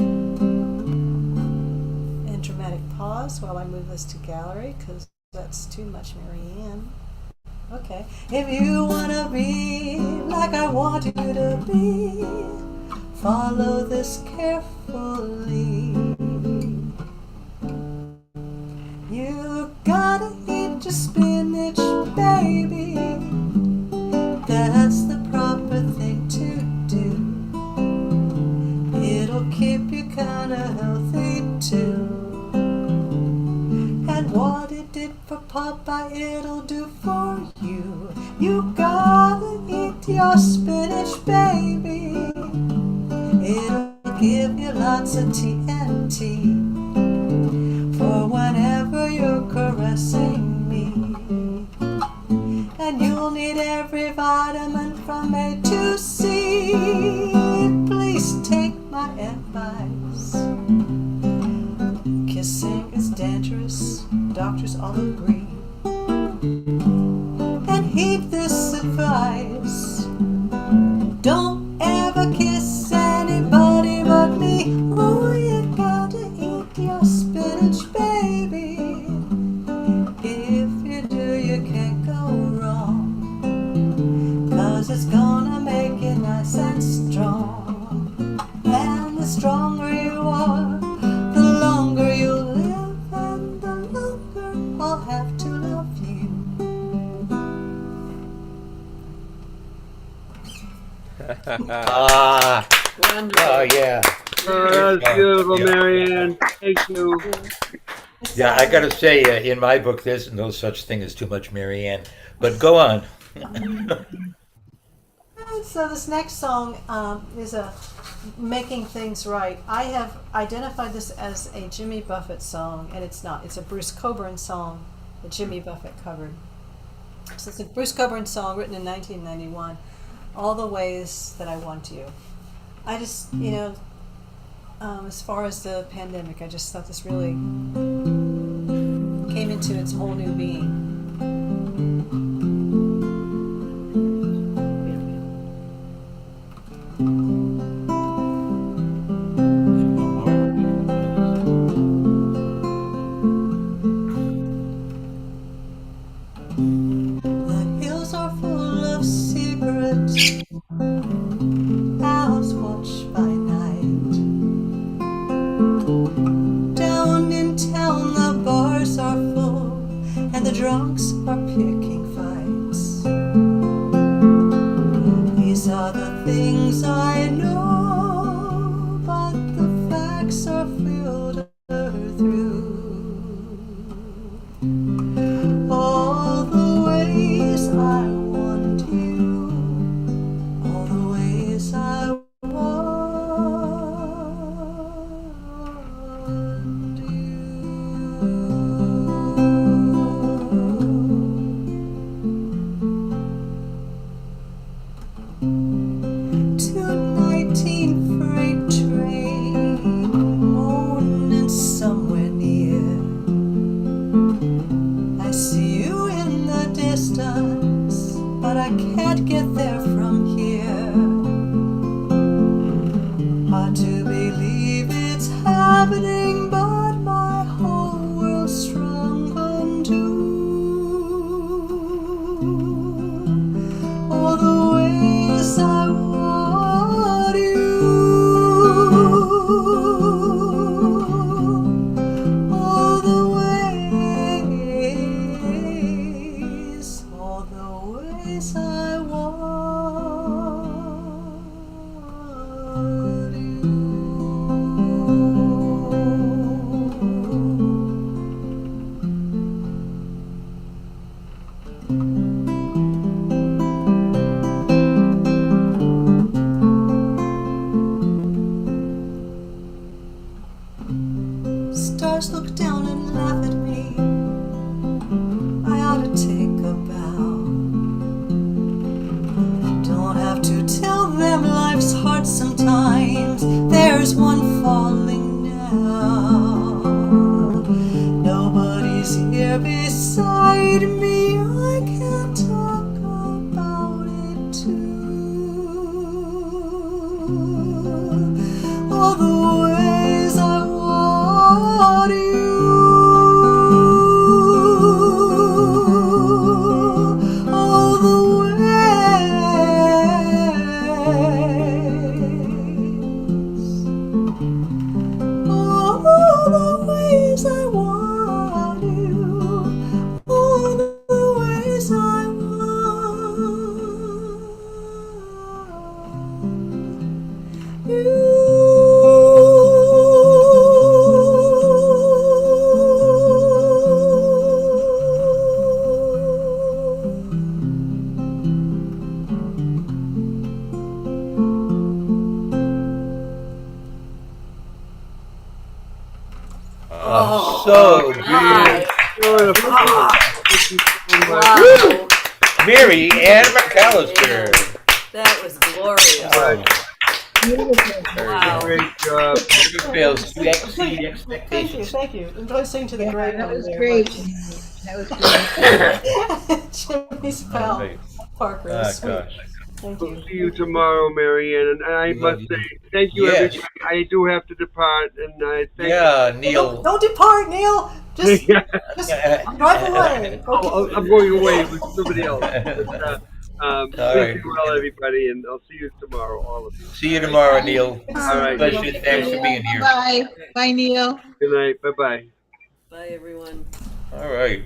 And dramatic pause while I move this to gallery, because that's too much Marianne. Okay. If you want to be like I want you to be, follow this carefully. You gotta eat your spinach, baby. That's the proper thing to do. It'll keep you kinda healthy too. And what it did for Popeye, it'll do for you. You gotta eat your spinach, baby. It'll give you lots of TNT for whenever you're caressing me. And you'll need every vitamin from A to C. Please take my advice. Kissing is dangerous, doctors all agree. And heed this advice. Don't ever kiss anybody but me. Oh, you gotta eat your spinach, baby. If you do, you can't go wrong. 'Cause it's gonna make you nice and strong. And the stronger you are, the longer you'll live, and the longer I'll have to love you. Wonderful. Oh yeah. Oh, that's beautiful, Marianne. Thank you. Yeah, I gotta say, in my book, there's no such thing as too much Marianne. But go on. So this next song is a Making Things Right. I have identified this as a Jimmy Buffett song, and it's not. It's a Bruce Cockburn song that Jimmy Buffett covered. So it's a Bruce Cockburn song written in 1991, All the Ways That I Want You. I just, as far as the pandemic, I just thought this really came into its whole new being. things I know, but the facts are filtered through. All the ways I want you, all the ways I want you. 219 freight train moaning somewhere near. I see you in the distance, but I can't get there from here. Hard to believe it's happening, but my whole world's shrunken too. All the ways I want you, all the ways, all the ways I want you. Stars look down and laugh at me. I ought to take a bow. Don't have to tell them life's hard sometimes. There's one falling now. Nobody's here beside me. I can't talk about it too. All the ways I want you, all the ways I want you, all the ways I want Oh, so my. beautiful. Wow. Mary Ann McAllister. That was glorious. Wow. Great job. Fails to exceed Thank you, expectations. thank you. Enjoy singing to the great That one was there, great. but- That was great. Jimmy's pal, Right. Parker. Ah, is sweet. gosh. Thank We'll you. see you tomorrow, Marianne. And I Love must you. say, thank you, Yes. everybody. I do have to depart, and I thank Yeah, Don't, Neil. don't depart, Neil. Just, Yeah. just drive away. Okay. I'm going away with somebody else. But, All please right. do well, everybody, and I'll see you tomorrow, all of you. See you tomorrow, Neil. All right. Pleasure. Thanks for being here. Bye. Bye, Neil. Good night. Bye-bye. Bye, everyone. All right.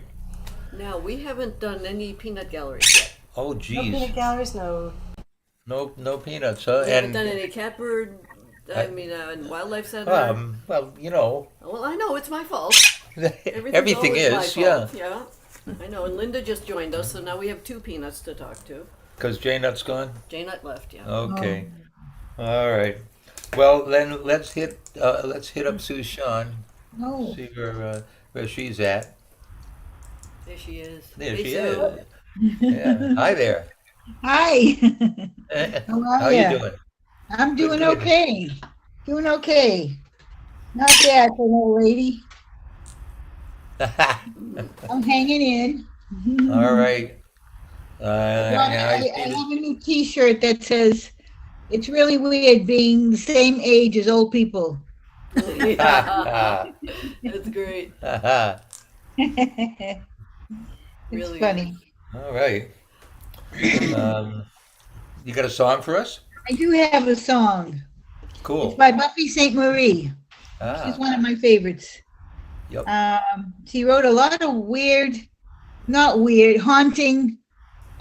Now, we haven't done any peanut galleries yet. Oh, No geez. peanut galleries, no. No peanuts, huh? We haven't done any Catbird, Wildlife Center. Well, you know, Well, I know, it's my fault. everything always my is, yeah. fault, yeah. I know, and Linda just joined us, so now we have two peanuts to talk to. Because Jay Nut's gone? Jay Nut left, yeah. Okay. All right. Well, then let's hit up Sue Sean. Oh. See where she's at. There she is. There Hey, she Sue. is. Yeah. Hi there. Hi. How are How ya? you doing? I'm doing Good. okay. Doing okay. Not bad for an old lady. I'm hanging in. All right. I have a new T-shirt that says, "It's really weird being the same age as old people." Yeah. That's great. It's Really funny. All right. You got a song for us? I do have a song. Cool. It's by Buffy St. Marie. She's one of my favorites. Yep. She wrote a lot of not weird, haunting,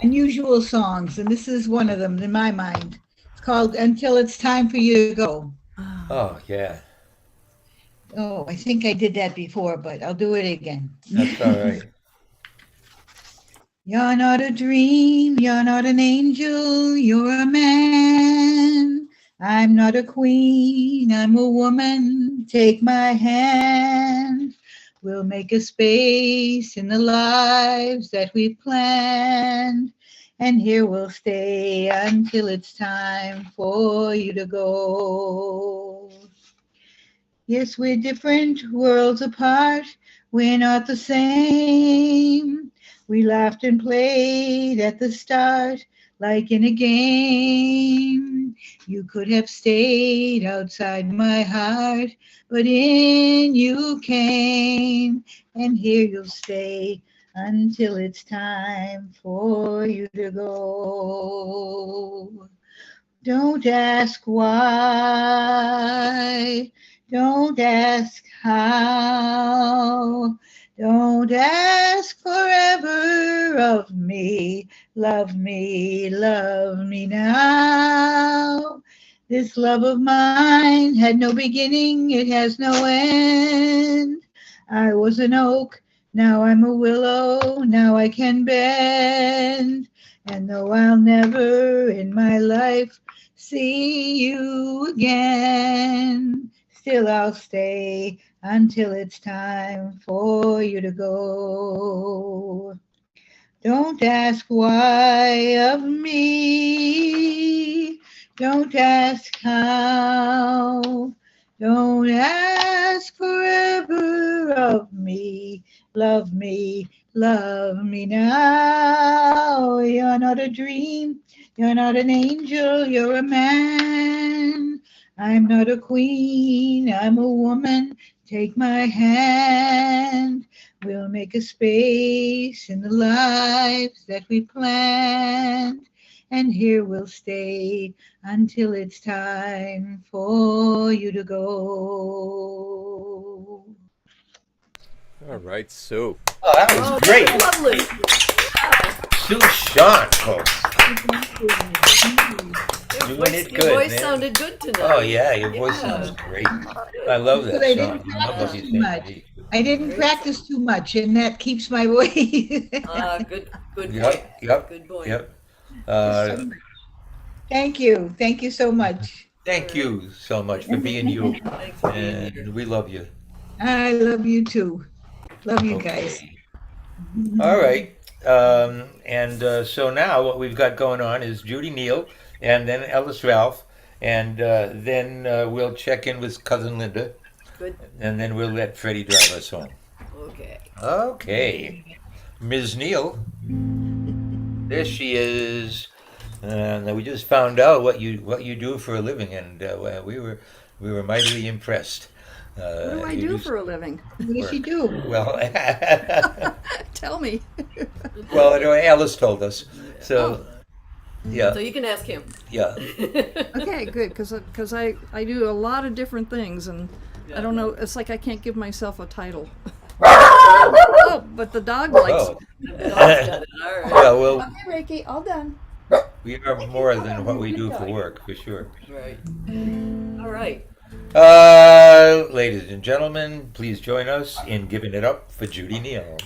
unusual songs, and this is one of them in my mind. It's called Until It's Time for You to Go. Oh, yeah. Oh, I think I did that before, but I'll do it again. That's all right. You're not a dream, you're not an angel, you're a man. I'm not a queen, I'm a woman. Take my hand. We'll make a space in the lives that we planned. And here we'll stay until it's time for you to go. Yes, we're different worlds apart. We're not the same. We laughed and played at the start like in a game. You could have stayed outside my heart, but in you came. And here you'll stay until it's time for you to go. Don't ask why. Don't ask how. Don't ask forever of me. Love me now. This love of mine had no beginning, it has no end. I was an oak, now I'm a willow, now I can bend. And though I'll never in my life see you again, still I'll stay until it's time for you to go. Don't ask why of me. Don't ask how. Don't ask forever of me. Love me now. You're not a dream. You're not an angel. You're a man. I'm not a queen. I'm a woman. Take my hand. We'll make a space in the lives that we planned. And here we'll stay until it's time for you to go. All right, so. Oh, that was great. Lovely. Sue Sean, folks. Doing it good, Your voice man. sounded good tonight. Oh, yeah, your voice sounds great. I love that But I song. didn't I love what practice you too think. much. I didn't practice too much, and that keeps my voice. Good point. Yep. Good point. Yep. Thank you. Thank you so much. Thank you so much for being you. And we love you. I love you too. Love you guys. All right. So now what we've got going on is Judy Neal and then Ellis Ralph. And then we'll check in with Cousin Linda. Good. And then we'll let Freddie drive us home. Okay. Okay. Ms. Neal. There she is. We just found out what you do for a living, and we were mightily impressed. What do I do for a living? What does she do? Well, tell me. Well, Alice told us. So, yeah. So you can ask him. Yeah. Okay, good, because I do a lot of different things, and I don't know. It's like I can't give myself a title. Oh, but the dog likes. The dog's got it. All right. Yeah, well, Okay, Reiki, all done. we are more than what we do for work, for sure. Right. All right. Ladies and gentlemen, please join us in giving it up for Judy Neal.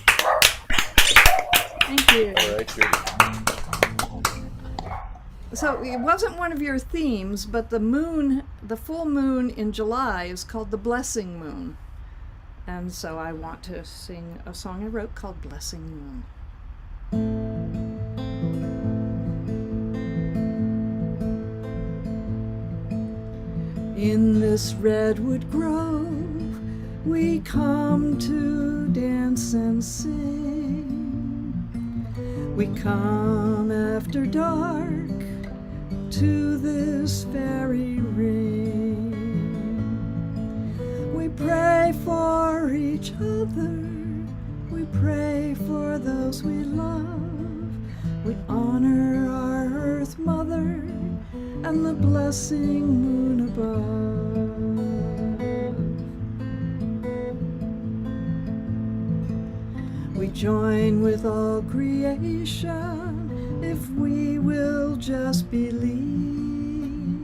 Thank you. All right, Judy. So it wasn't one of your themes, but the full moon in July is called the Blessing Moon. And so I want to sing a song I wrote called Blessing Moon. In this redwood grove, we come to dance and sing. We come after dark to this fairy ring. We pray for each other, we pray for those we love. We honor our Earth Mother and the blessing moon above. We join with all creation if we will just believe.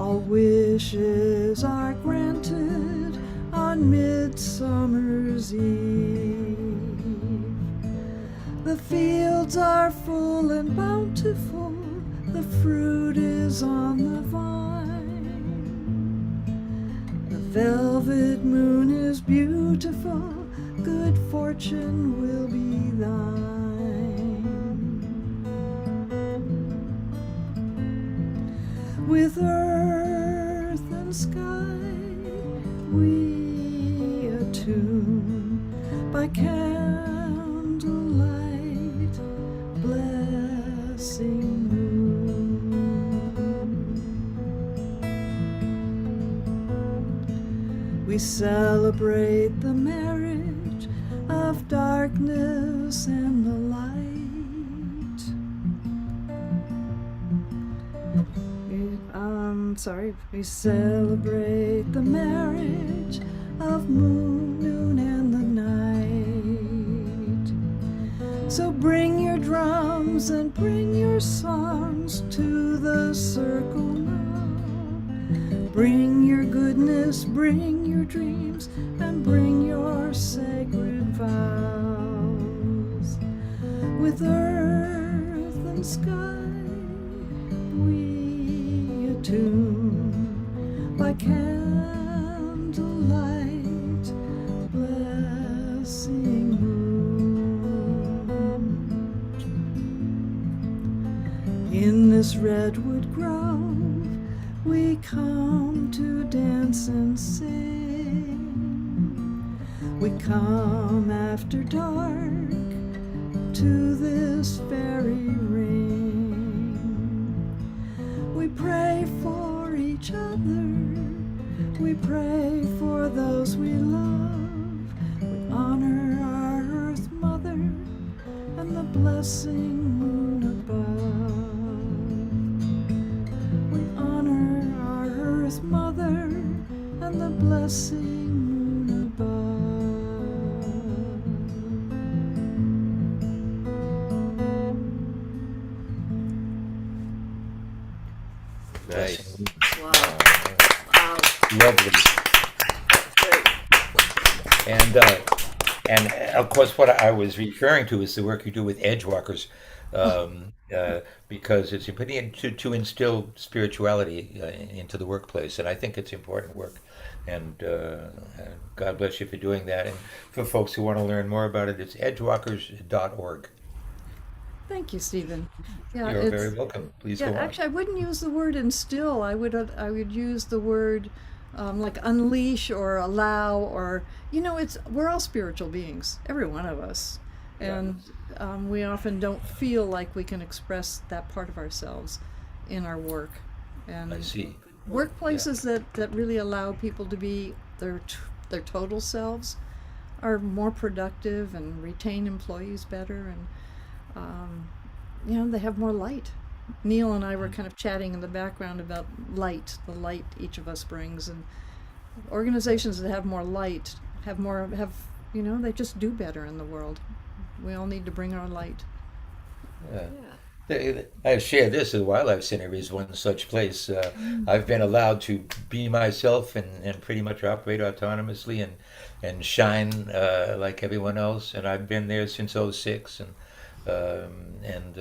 All wishes are granted on Midsummer's Eve. The fields are full and bountiful, the fruit is on the vine. The velvet moon is beautiful, good fortune will be thine. With earth and sky we attune by candlelight, blessing moon. We celebrate the marriage of darkness and the light. We celebrate the marriage of moon, noon, and the night. So bring your drums and bring your songs to the circle now. Bring your goodness, bring your dreams, and bring your sacred vows. With earth and sky we attune by candlelight, blessing moon. In this redwood grove we come to dance and sing. We come after dark to this fairy ring. We pray for each other, we pray for those we love. We honor our Earth Mother and the blessing moon above. We honor our Earth Mother and the blessing moon above. Nice. Wow. Wow. Lovely. And of course, what I was referring to is the work you do with edgewalkers, because it's important to instill spirituality into the workplace, and I think it's important work. And God bless you for doing that. And for folks who want to learn more about it, it's edgewalkers.org. Thank you, Stephen. Yeah, You're very welcome. Please go on. actually, I wouldn't use the word instill. I would use the word like unleash or allow, or we're all spiritual beings, every one of us, and we often don't feel like we can express that part of ourselves in our work. And I see. Workplaces that really allow people to be their total selves are more productive and retain employees better, and they have more light. Neil and I were kind of chatting in the background about light, the light each of us brings, and organizations that have more light they just do better in the world. We all need to bring our light. I've shared this. The Wildlife Center is one such place. I've been allowed to be myself and pretty much operate autonomously and shine like everyone else. And I've been there since '06, and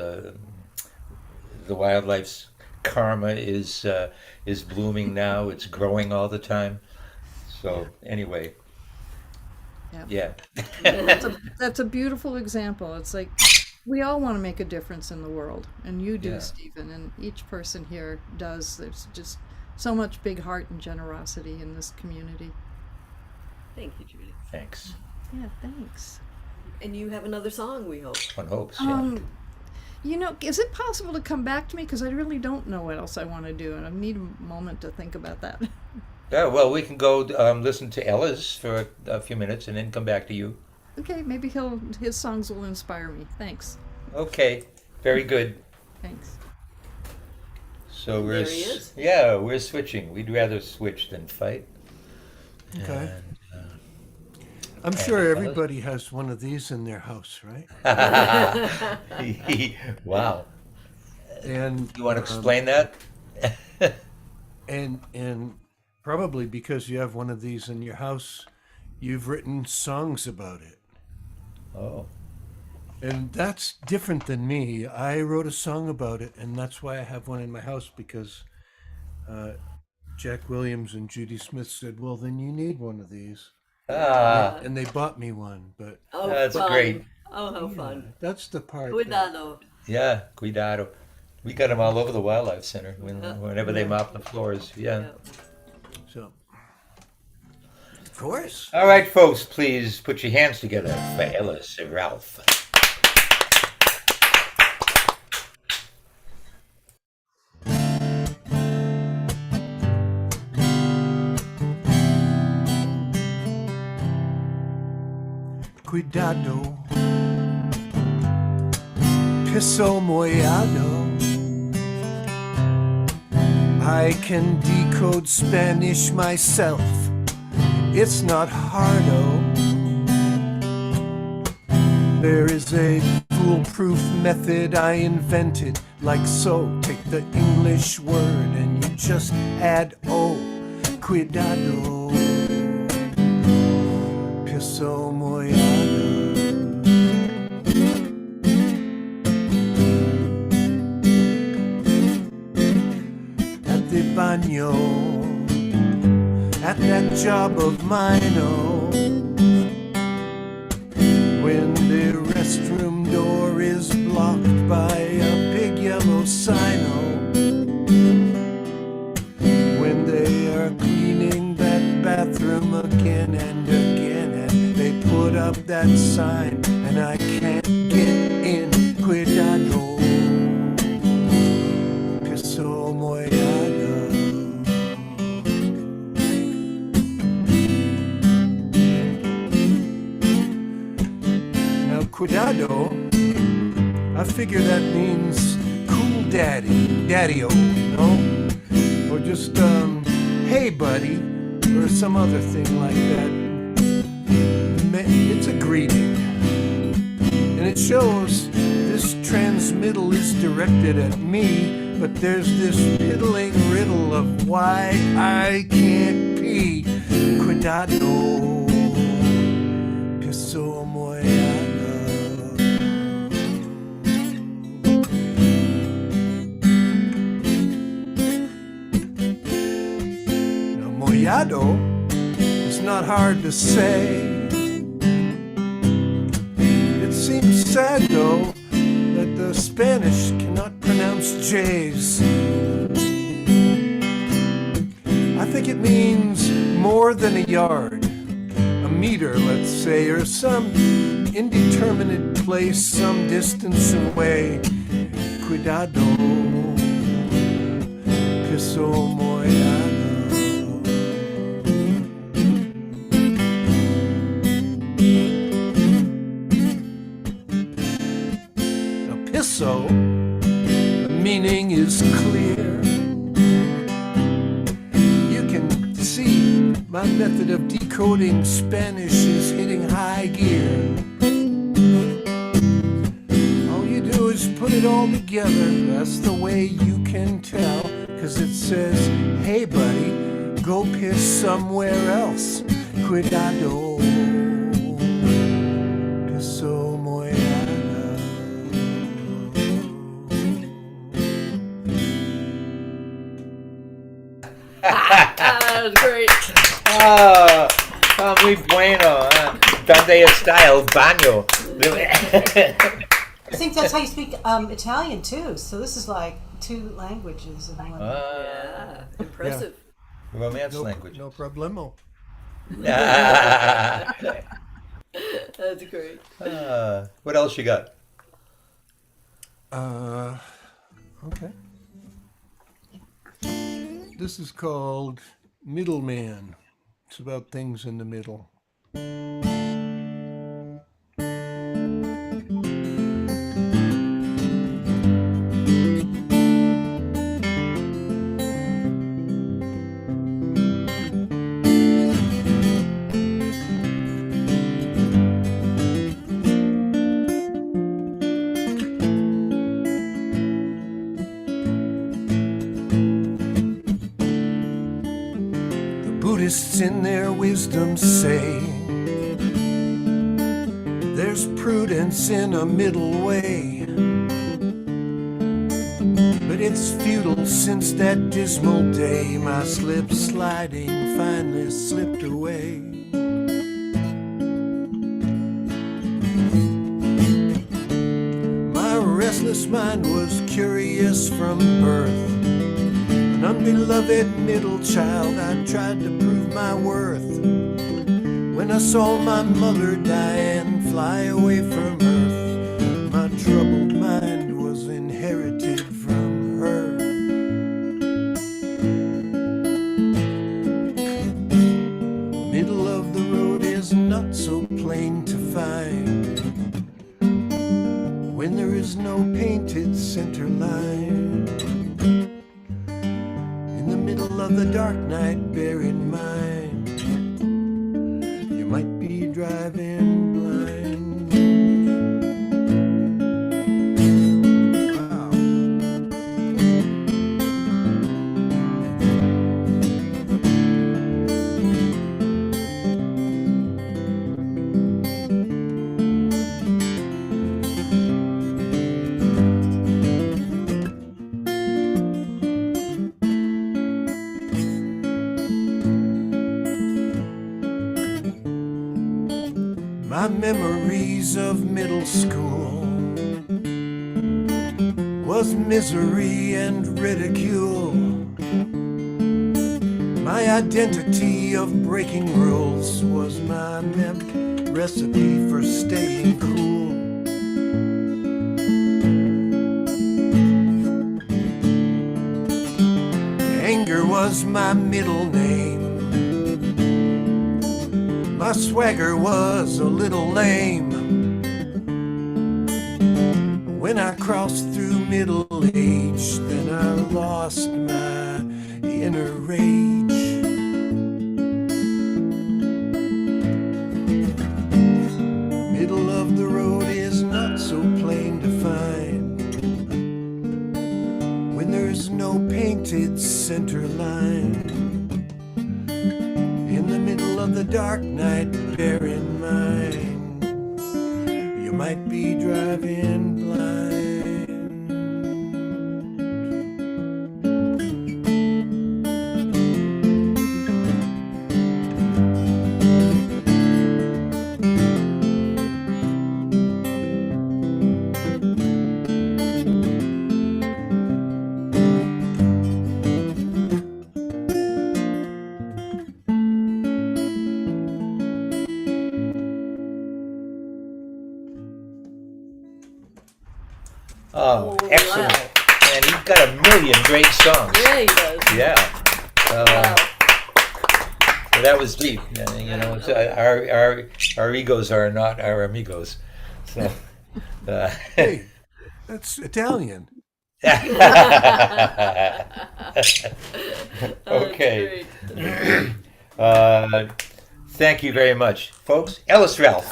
the wildlife's karma is blooming now. It's growing all the time. So anyway, yeah. That's a beautiful example. It's like we all want to make a difference in the world, and you do, Stephen, and each person here does. There's just so much big heart and generosity in this community. Thank you, Judy. Thanks. Yeah, thanks. And you have another song, we hope. One hopes. Yeah. Is it possible to come back to me? Because I really don't know what else I want to do, and I need a moment to think about that. Yeah, well, we can go listen to Ella's for a few minutes and then come back to you. Okay, maybe his songs will inspire me. Thanks. Okay, very good. Thanks. So there he is. we're switching. We'd rather switch than fight. Okay. I'm sure everybody has one of these in their house, right? Wow. And you want to explain that? And probably because you have one of these in your house, you've written songs about it. Oh. And that's different than me. I wrote a song about it, and that's why I have one in my house, because Jack Williams and Judy Smith said, well, then you need one of these. Ah. And they bought me one, but... Oh, That's fun. great. Oh, how fun. That's the part. Cuidado. Yeah, cuidado. We got them all over the Wildlife Center whenever they mop the floors. Yeah. So, of course. All right, folks, please put your hands together for Ellis and Ralph. Cuidado, piso mollado. I can decode Spanish myself. It's not hardo. There is a foolproof method I invented, like so. Take the English word and you just add O. Cuidado, piso mollado. At the baño, at that job of mine, oh, when the restroom door is blocked by a big yellow sign, oh, when they are cleaning that bathroom again and again, and they put up that sign and I can't get in. Cuidado, piso mollado. Now cuidado, I figure that means cool daddy, daddy-o, you know? Or just, hey buddy, or some other thing like that. It's a greeting. And it shows this transmittal is directed at me, but there's this piddling riddle of why I can't pee. Cuidado, piso mollado. Now, mollado is not hard to say. It seems sad, though, that the Spanish cannot pronounce J's. I think it means more than a yard, a meter, let's say, or some indeterminate place some distance away. Cuidado, piso mollado. So, the meaning is clear. You can see my method of decoding Spanish is hitting high gear. All you do is put it all together, that's the way you can tell, 'cause it says, hey buddy, go piss somewhere else. Cuidado, piso mollado. That was great. Oh, muy bueno. Donde está el baño? I think that's how you speak Italian too. So this is like two languages in one. Yeah, impressive. Yeah. Romance language. No problemo. That's great. What else you got? Okay. This is called Middleman. It's about things in the middle. Buddhists in their wisdom say there's prudence in a middle way. But it's futile since that dismal day my slip sliding finally slipped away. My restless mind was curious from birth. An unbeloved middle child, I tried to prove my worth. When I saw my mother die and fly away from earth, my troubled mind was inherited from her. Middle of the road is not so plain to find when there is no painted center line. In the middle of the dark night, bear in mind you might be driving blind. Wow. My memories of middle school was misery and ridicule. My identity of breaking rules was my recipe for staying cool. Anger was my middle name. My swagger was a little lame. When I crossed through middle age, then I lost my inner rage. Middle of the road is not so plain to find when there's no painted center line. In the middle of the dark night, bear in mind you might be driving blind. Oh, excellent. And he's got a million great songs. Yeah, he does. Yeah. Wow. Well, that was deep. You know, it's, our egos are not our amigos. So, Hey, that's Italian. Okay. Thank you very much, folks. Ellis Ralph.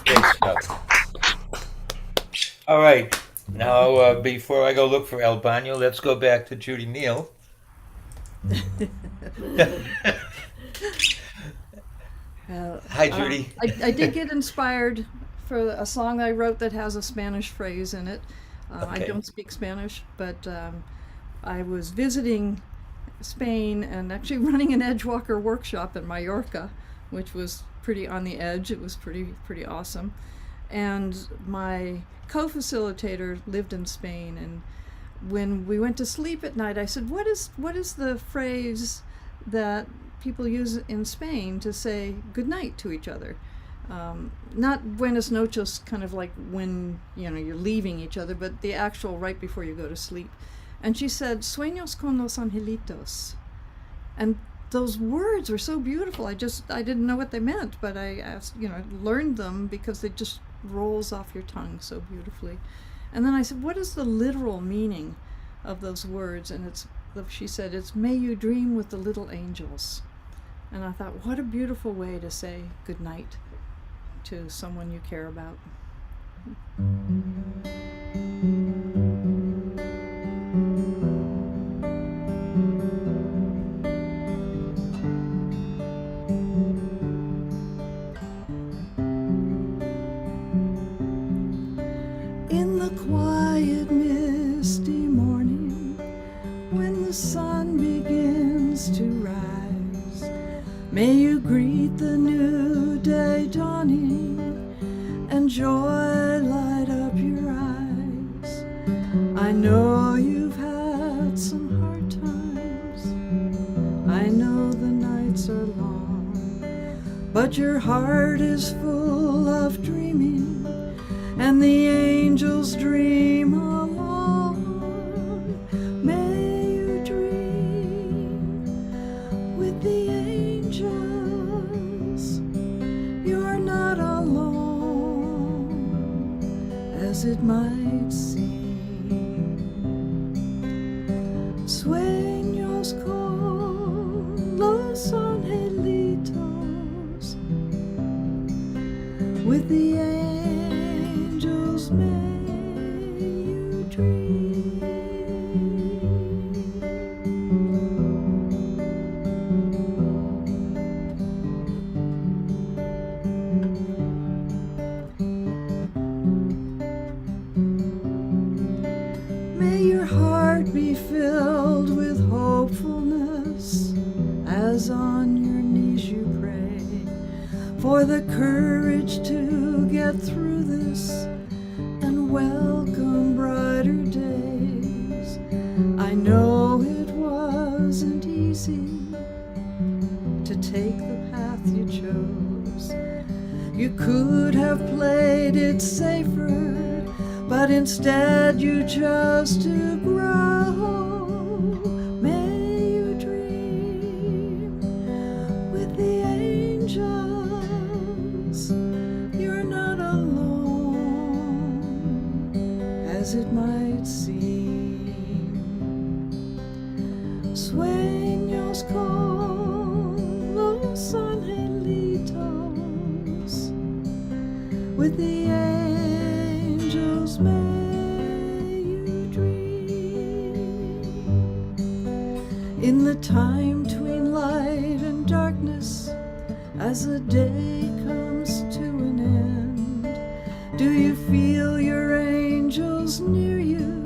Great stuff. All right. Now, before I go look for El Baño, let's go back to Judy Neal. Hi, Judy. I did get inspired for a song I wrote that has a Spanish phrase in it. I Okay. don't speak Spanish, but I was visiting Spain and actually running an Edgewalker workshop in Mallorca, which was pretty on the edge. It was pretty awesome. And my co-facilitator lived in Spain, and when we went to sleep at night, I said, what is the phrase that people use in Spain to say good night to each other? Not buenas noches, kind of like when you're leaving each other, but the actual right before you go to sleep. And she said, sueños con los angelitos. And those words were so beautiful. I didn't know what they meant, but I asked, learned them because it just rolls off your tongue so beautifully. And then I said, what is the literal meaning of those words? And she said, it's may you dream with the little angels. And I thought, what a beautiful way to say good night to someone you care about. In the quiet, misty morning, when the sun begins to rise, may you greet the new day dawning and joy light up your eyes. I know you've had some hard times, I know the nights are long, but your heart is full of dreaming, and the angels dream along. May you dream with the angels. You're not alone, as it might seem. Sueños con los angelitos, with the angels may you dream. May your heart be filled with hopefulness as on your knees you pray for the courage to get through this and welcome brighter days. I know it wasn't easy to take the path you chose. You could have played it safer, but instead you chose to grow. May you dream with the angels. You're not alone, as it might seem. Sueños con los angelitos, with the angels may you dream. In the time between light and darkness, as the day comes to an end, do you feel your angels near you?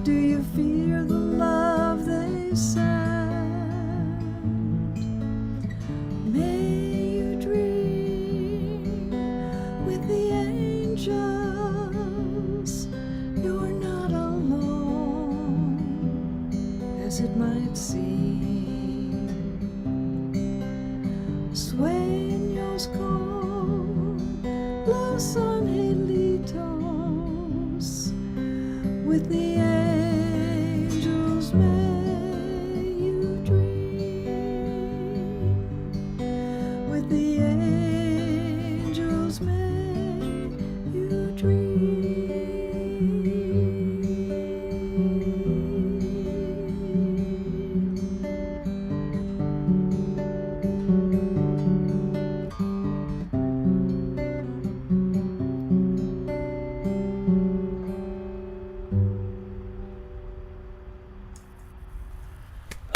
Do you fear the love they send? May you dream with the angels. You're not alone, as it might seem. Sueños con los angelitos, with the angels may you dream. With the angels may you dream.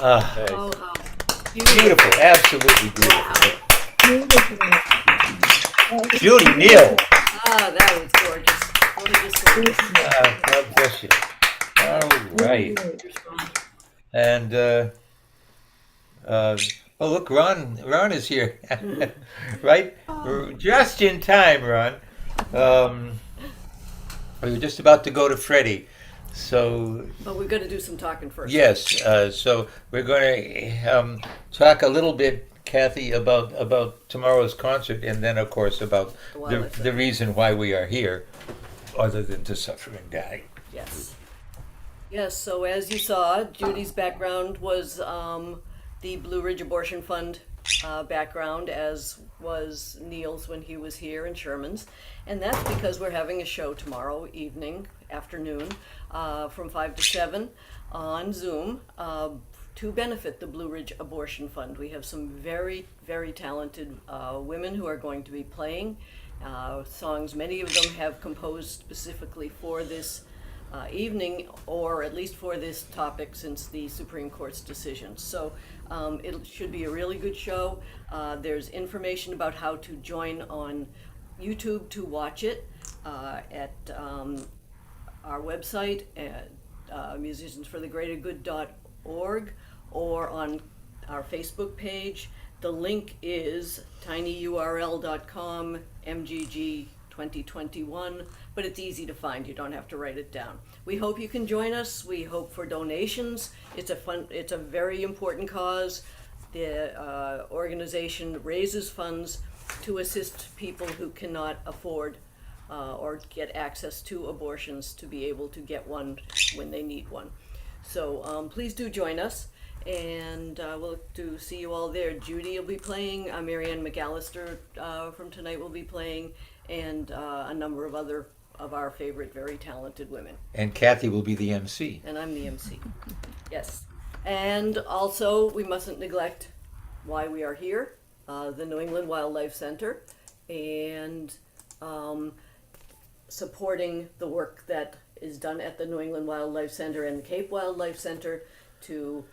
Ah, Oh, how beautiful, absolutely beautiful. Judy Neal. Ah, that was gorgeous. Gorgeous. God bless you. All right. And oh, look, Ron is here, right? Just in time, Ron. We were just about to go to Freddie, so But we're going to do some talking first. yes. So we're going to talk a little bit, Kathy, about tomorrow's concert, and then, of course, about the reason why we are here, other than to suffer and die. Yes. Yes, so as you saw, Judy's background was the Blue Ridge Abortion Fund background, as was Neil's when he was here, and Sherman's. And that's because we're having a show tomorrow afternoon, from 5 to 7 on Zoom, to benefit the Blue Ridge Abortion Fund. We have some very, very talented women who are going to be playing songs. Many of them have composed specifically for this evening, or at least for this topic since the Supreme Court's decision. So it should be a really good show. There's information about how to join on YouTube to watch it at our website at musiciansforthegreatergood.org or on our Facebook page. The link is tinyurl.com MGG 2021, but it's easy to find. You don't have to write it down. We hope you can join us. We hope for donations. It's a very important cause. The organization raises funds to assist people who cannot afford or get access to abortions to be able to get one when they need one. So please do join us, and we'll look to see you all there. Judy will be playing, Marianne McAllister from tonight will be playing, and a number of other of our favorite very talented women. And Kathy will be the MC. And I'm the MC. Yes. And also, we mustn't neglect why we are here, the New England Wildlife Center, and supporting the work that is done at the New England Wildlife Center and the Cape Wildlife Center to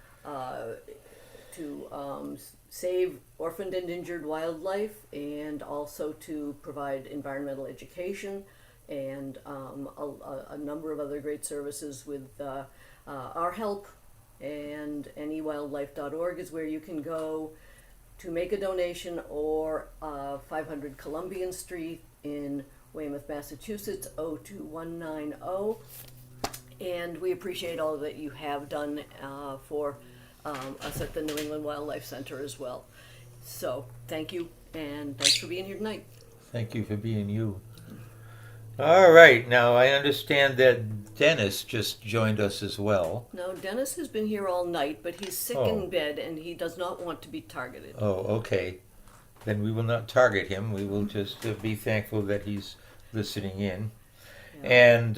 save orphaned and injured wildlife, and also to provide environmental education and a number of other great services with our help. And anywildlife.org is where you can go to make a donation, or 500 Columbian Street in Weymouth, Massachusetts, 02190. And we appreciate all that you have done for us at the New England Wildlife Center as well. So thank you, and thanks for being here tonight. Thank you for being you. All right, now I understand that Dennis just joined us as well. No, Dennis has been here all night, but he's sick in bed and he does not want to be targeted. Oh, okay. Then we will not target him. We will just be thankful that he's listening in. Yeah. And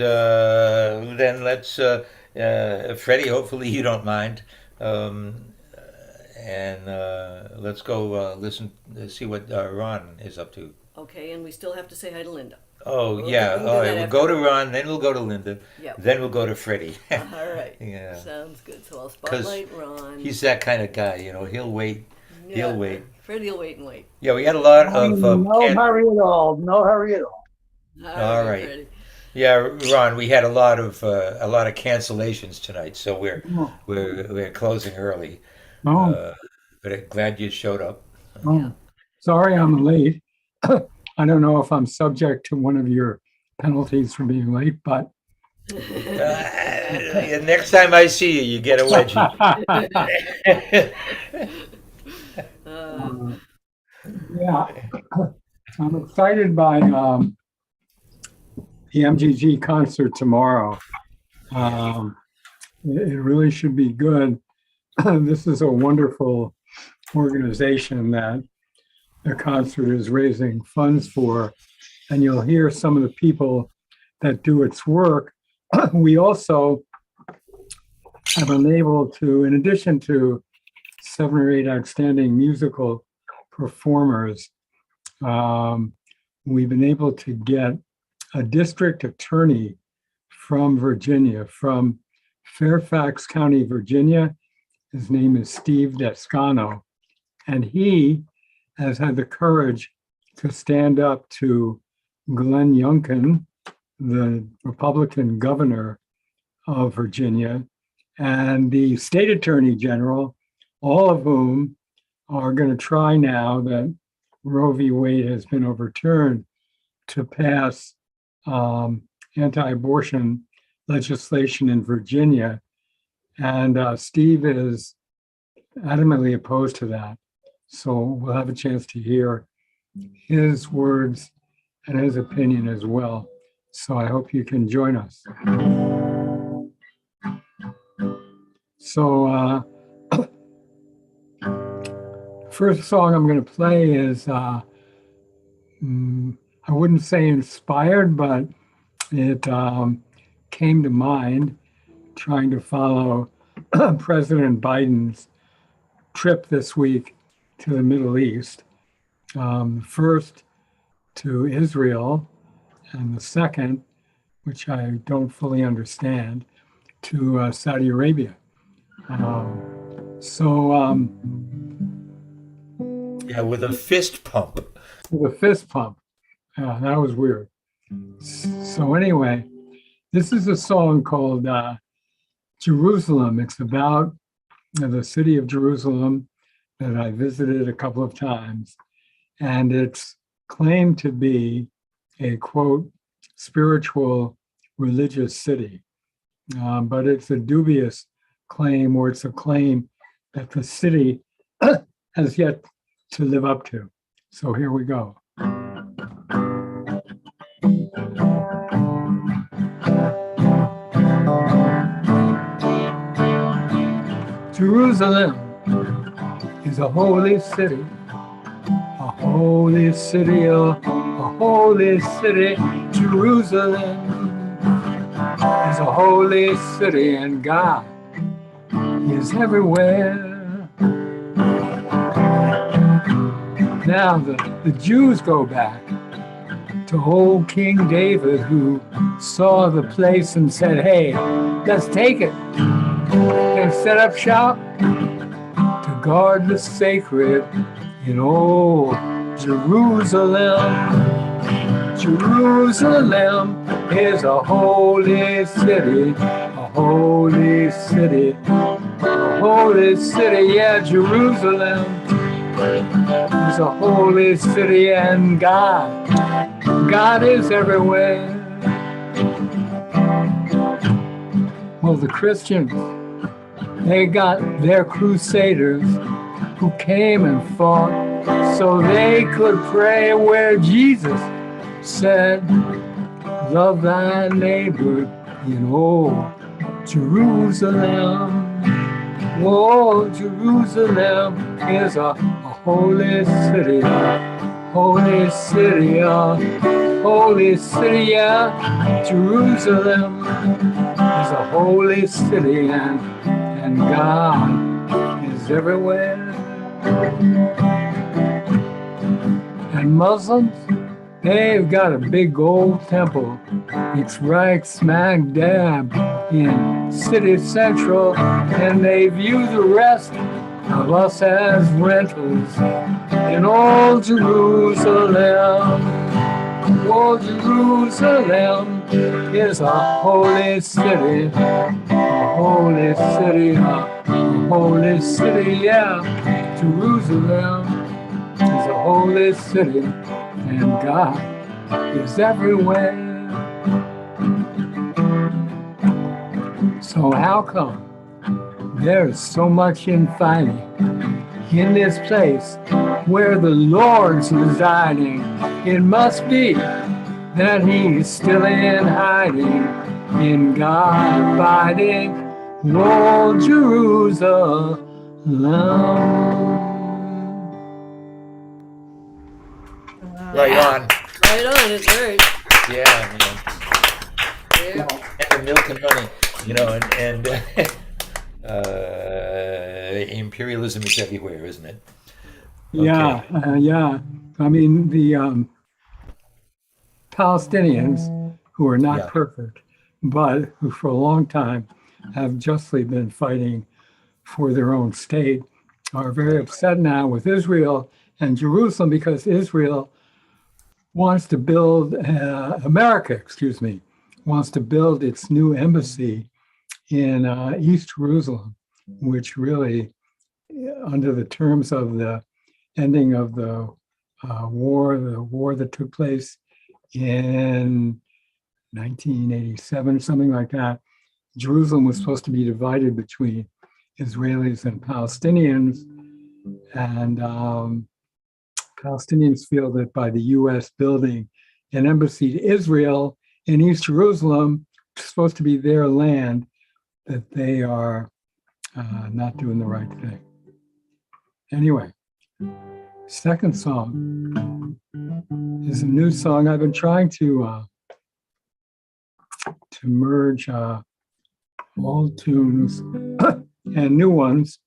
then let's, Freddie, hopefully you don't mind. And let's go see what Ron is up to. Okay, and we still have to say hi to Linda. Oh, yeah. All right, we'll go to Ron, then we'll go to Linda, then we'll go to Freddie. All right. Yeah. Sounds good. So I'll spotlight Ron. He's that kind of guy, you know. He'll wait. Yeah. He'll wait. Freddie will wait and wait. Yeah, we had a lot of... no hurry at all. No hurry at all. All right. Freddie. Yeah, Ron, we had a lot of cancellations tonight, so we're closing early. Oh. But I'm glad you showed up. Oh. Yeah. Sorry I'm late. I don't know if I'm subject to one of your penalties for being late, but next time I see you, you get a wedgie. Yeah, I'm excited by the MGG concert tomorrow. It really should be good. This is a wonderful organization that the concert is raising funds for, and you'll hear some of the people that do its work. We also have been able to, in addition to 7 or 8 outstanding musical performers, we've been able to get a district attorney from Virginia, from Fairfax County, Virginia. His name is Steve Descano, and he has had the courage to stand up to Glenn Youngkin, the Republican governor of Virginia, and the state attorney general, all of whom are going to try now that Roe v. Wade has been overturned to pass anti-abortion legislation in Virginia. And Steve is adamantly opposed to that. So we'll have a chance to hear his words and his opinion as well. So I hope you can join us. So first song I'm going to play is, I wouldn't say inspired, but it came to mind trying to follow President Biden's trip this week to the Middle East. First to Israel, and the second, which I don't fully understand, to Saudi Arabia. Yeah, with a fist pump. With a fist pump. Yeah, that was weird. So anyway, This is a song called Jerusalem. It's about the city of Jerusalem that I visited a couple of times. And it's claimed to be a, quote, spiritual religious city. But it's a dubious claim, or it's a claim that the city has yet to live up to. So here we go. Jerusalem is a holy city, a holy city, a holy city. Jerusalem is a holy city, and God is everywhere. Now the Jews go back to old King David, who saw the place and said, hey, let's take it and set up shop to guard the sacred in old Jerusalem. Jerusalem is a holy city, a holy city, a holy city, yeah, Jerusalem is a holy city, and God is everywhere. Well, the Christians, they got their crusaders who came and fought so they could pray where Jesus said, love thy neighbor in old Jerusalem. Oh, Jerusalem is a holy city, holy city, holy city, yeah. Jerusalem is a holy city, and God is everywhere. And Muslims, they've got a big old temple. It's right smack dab in city central, and they view the rest of us as rentals in old Jerusalem. Old Jerusalem is a holy city, a holy city, a holy city, yeah. Jerusalem is a holy city, and God is everywhere. So how come there's so much infighting in this place where the Lord's residing? It must be that he's still in hiding, in God abiding, old Jerusalem. Right on. Right on, it's great. Yeah, man. Yeah. And the milk and honey, and imperialism is everywhere, isn't it? Yeah, yeah. I mean, the Palestinians, who are not perfect, but who for a long time have justly been fighting for their own state, are very upset now with Israel and Jerusalem, because Israel wants to build, wants to build its new embassy in East Jerusalem, which really, under the terms of the ending of the war that took place in 1987, something like that, Jerusalem was supposed to be divided between Israelis and Palestinians, and Palestinians feel that by the U.S. building an embassy to Israel in East Jerusalem, which is supposed to be their land, that they are not doing the right thing. Anyway, second song is a new song. I've been trying to merge old tunes and new ones.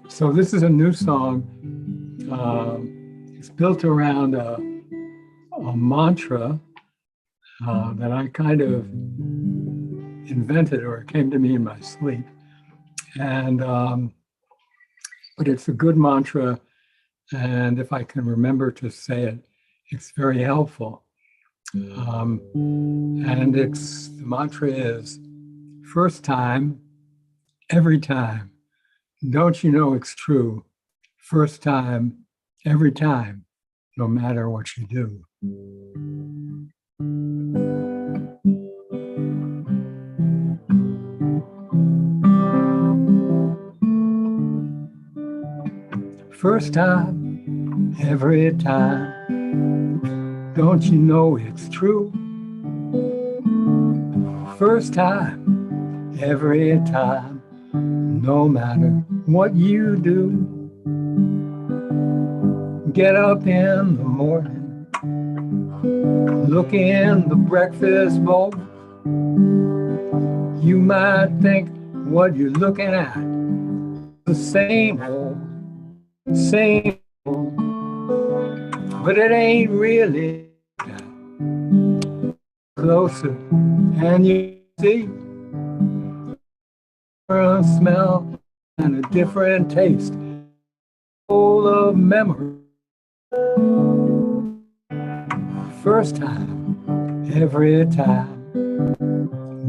So this is a new song. It's built around a mantra that I kind of invented, or it came to me in my sleep. And but it's a good mantra, and if I can remember to say it, it's very helpful. And the mantra is first time, every time. Don't you know it's true? First time, every time, no matter what you do. First time, every time. Don't you know it's true? First time, every time. No matter what you do. Get up in the morning, look in the breakfast bowl. You might think what you're looking at, the same old, but it ain't really that. Closer and you see a smell and a different taste, full of memory. First time, every time.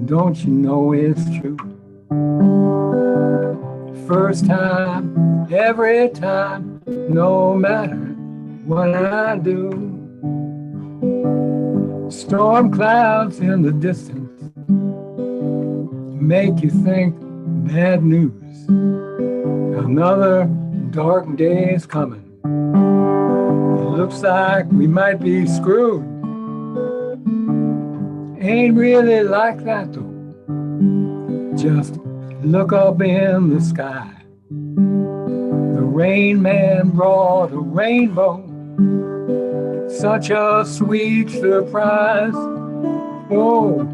Don't you know it's true? First time, every time, no matter what I do. Storm clouds in the distance make you think bad news. Another dark day is coming. It looks like we might be screwed. Ain't really like that though. Just look up in the sky. The rain man brought a rainbow. Such a sweet surprise. Oh,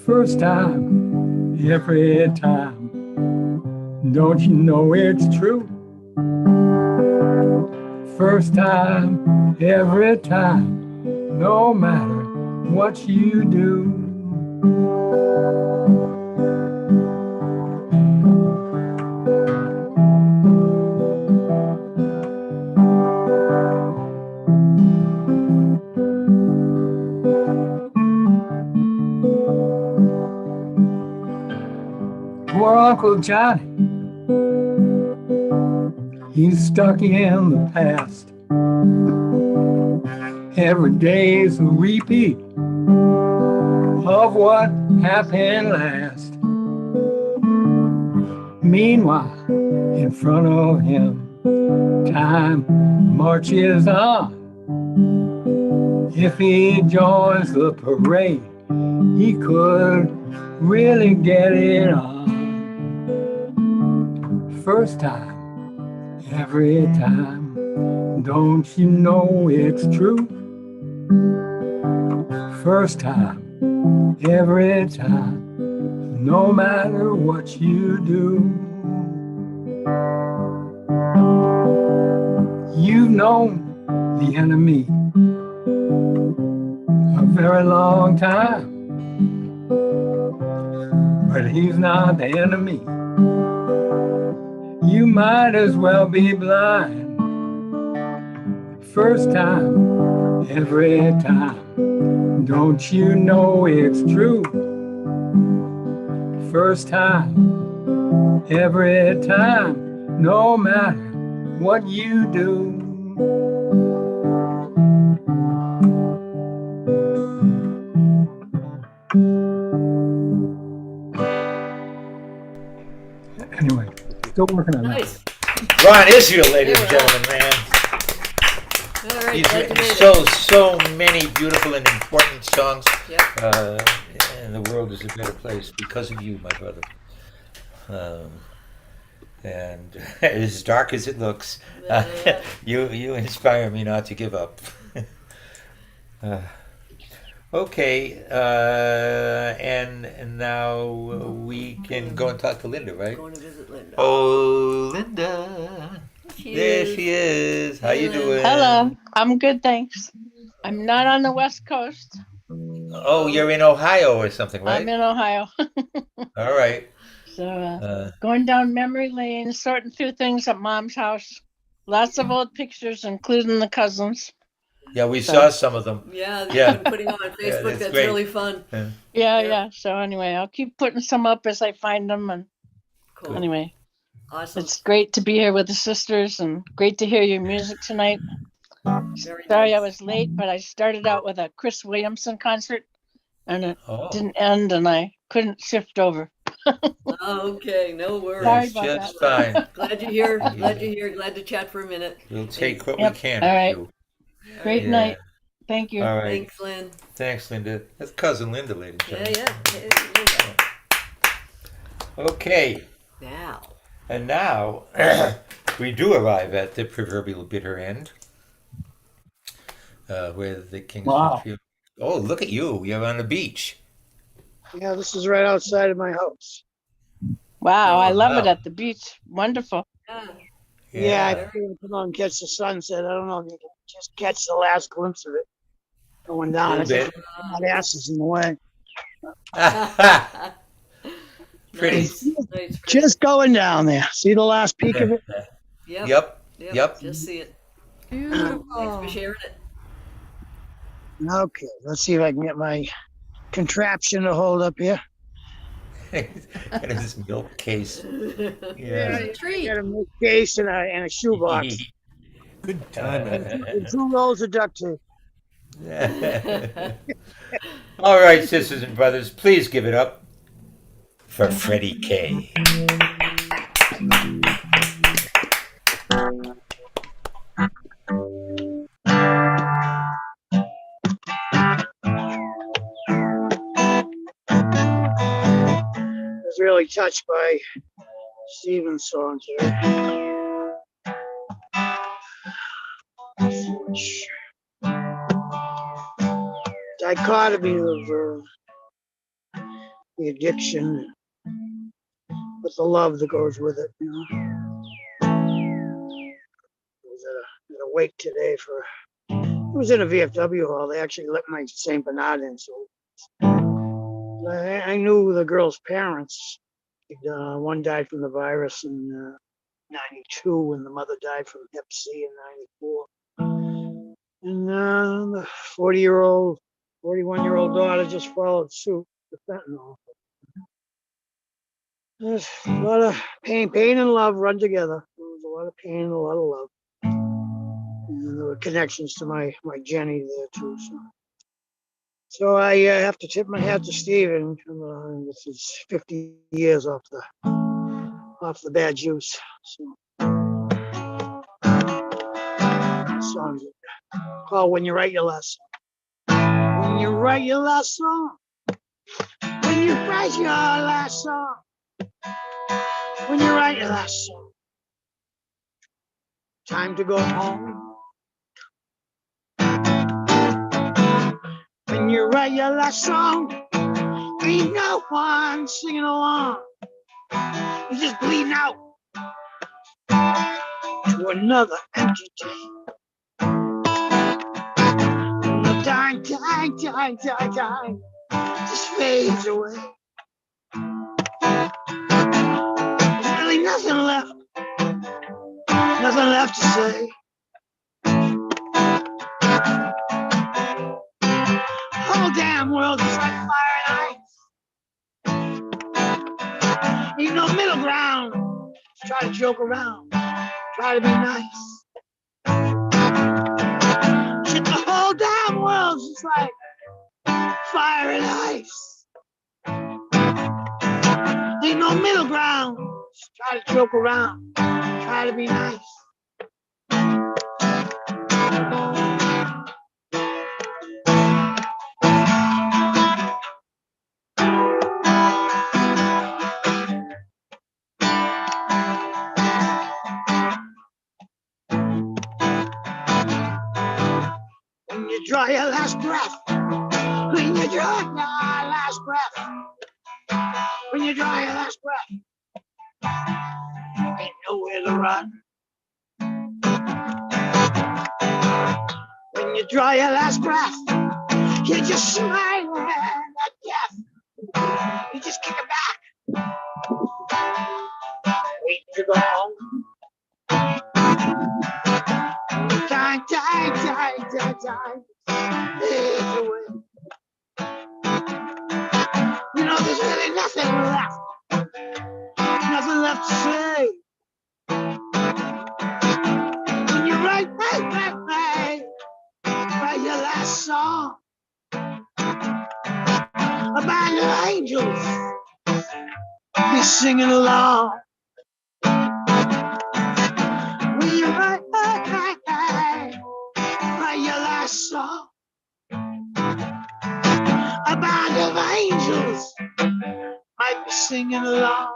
first time, every time. Don't you know it's true? First time, every time. No matter what you do. Poor Uncle Johnny, he's stuck in the past. Every day's a repeat of what happened last. Meanwhile, in front of him, time marches on. If he joins the parade, he could really get it on. First time, every time. Don't you know it's true? First time, every time. No matter what you do. You've known the enemy a very long time, but he's not the enemy. You might as well be blind. First time, every time. Don't you know it's true? First time, every time. No matter what you do. Anyway, still working on that. Nice. Ron Israel, ladies and gentlemen, man. All right, He's glad you written made so many beautiful and important songs. Yep. And the world is a better place because of you, my brother. And as dark as it looks, you inspire me not to give up. Okay, and now we can go and talk to Linda, right? Going to visit Linda. Oh, Linda. There she is. How you doing? Hello. I'm good, thanks. I'm not on the West Coast. Oh, you're in Ohio or something, right? I'm in Ohio. All right. So going down memory lane, sorting through things at Mom's house. Lots of old pictures, including the cousins. Yeah, we So saw some of them. Yeah, you've Yeah, been putting them on yeah, Facebook. that's That's great. really fun. Yeah. yeah, Yep. yeah. So anyway, I'll keep putting some up as I find them. And Cool. anyway, Awesome. it's great to be here with the sisters and great to hear your music tonight. Very Sorry I nice. was late, but I started out with a Chris Williamson concert and it Oh, didn't end and I couldn't shift over. Okay, no Sorry that's worries. about that. just fine. Glad you're here. Glad Yeah, you're here. Glad to chat for a minute. we'll And take what we Yep. can All with right. you. all Great right. Yeah. night. Thank you. All right. Thanks, Lynn. Thanks, Linda. That's cousin Linda, ladies and Yeah, gentlemen. yeah. Hey, Linda. Okay. Now. And now we do arrive at the proverbial bitter end, where the King's Wow. Field. Oh, look at you! You're on the beach. Yeah, this is right outside of my house. Wow, I Oh, love it wow. at the beach. Wonderful. Yeah. Yeah, I Yeah. figured to come out and catch the sunset. I don't know if you can just catch the last glimpse of it going A down. little It's just bit. my ass is in the way. Pretty. Nice. Nice. Fred. Just going down there. See the last peak of it? Yep. Yep. Yep. Yep. Just see it. Uh, Thanks for Beautiful. sharing it. Okay, let's see if I can get my contraption to hold up here. And this milk case. Yeah, Yeah. I got a milk case and a shoebox. Good timing. And 2 rolls of duct tape. All right, sisters and brothers, please give it up for Freddie K. I was really touched by Steven's song today. Dichotomy of the addiction with the love that goes with it, you know. I was at a wake today for, it was in a VFW hall. They actually let my St. Bernard in, so I knew the girl's parents. One died from the virus in 92, and the mother died from Hep C in 94. And the 41-year-old daughter just followed suit with fentanyl. There's a lot of pain and love run together. There was a lot of pain and a lot of love. And there were connections to my Jenny there too. So I have to tip my hat to Steven. This is 50 years off the bad juice. So, songs called "When You Write Your Last Song." When you write your last song. When you write your last song. When you write your last song. Time to go home. When you write your last song, ain't no one singing along. You're just bleeding out to another empty day. And the time just fades away. There's really nothing left to say. Whole damn world is like fire and ice. Ain't no middle ground. Just try to joke around, try to be nice. Shit, the whole damn world's just like fire and ice. Ain't no middle ground. Just try to joke around, try to be nice. When you draw your last breath, when you draw your last breath, when you draw your last breath, ain't nowhere to run. When you draw your last breath, you're just smiling at death. You just kick it back, wait to go home. Time have to say. When you write your last song, a band of angels be singing along. When you write your last song, a band of angels might be singing along.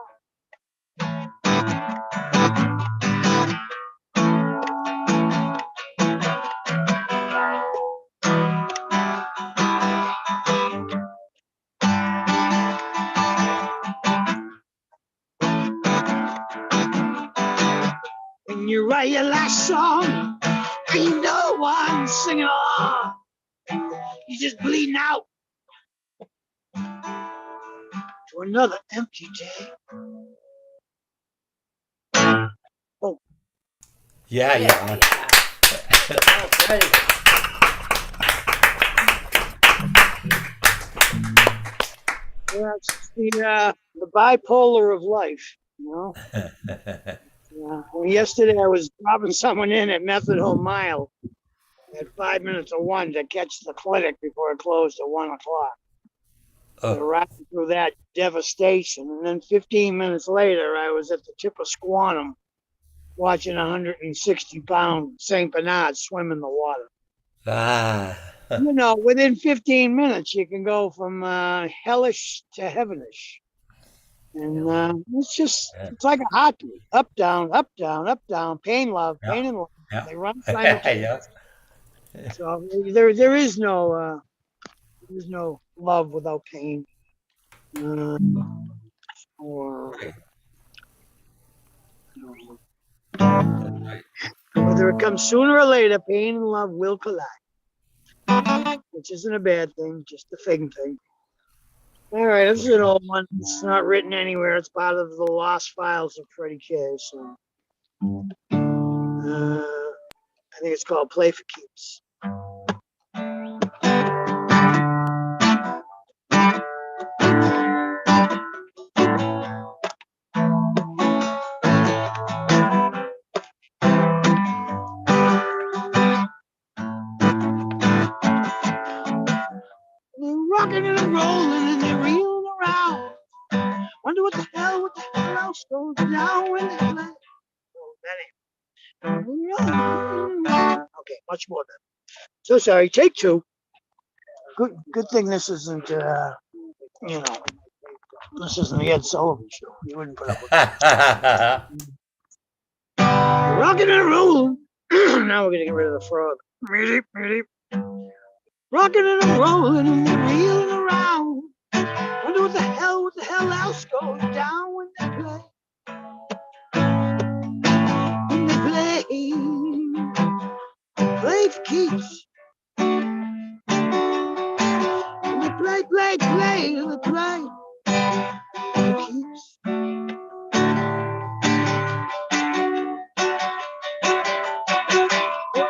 When you write your last song, ain't no one singing along. You're just bleeding out to another empty day. Oh. Yeah, yeah. Yeah, it's the bipolar of life, you know. Yeah. Well, yesterday I was dropping someone in at Methadone Mile at 5 minutes of 1 to catch the clinic before it closed at 1 o'clock. So riding through that devastation, and then 15 minutes later, I was at the tip of Squantum watching a 160-pound St. Bernard swim in the water. You know, within 15 minutes, you can go from hellish to heavenish. And it's like a heartbeat. Up, down, up, down, up, down, pain, love, pain, and love. They run simultaneously. So there is no love without pain. Whether it comes sooner or later, pain and love will collide, which isn't a bad thing, just a thing. All right, this is an old one. It's not written anywhere. It's part of the lost files of Freddie K. So I think it's called Play for Keeps. Rocking and rolling and they're reeling around. Wonder what the hell else goes down when they play. Okay, much more than. So sorry. Take two. Good thing this isn't. This isn't the Ed Sullivan Show. You wouldn't put up with that. Rocking and rolling. Now we're gonna get rid of the frog. Rocking and rolling and they're reeling around. Wonder what the hell else goes down when they play. When they play for keeps. When they play for keeps.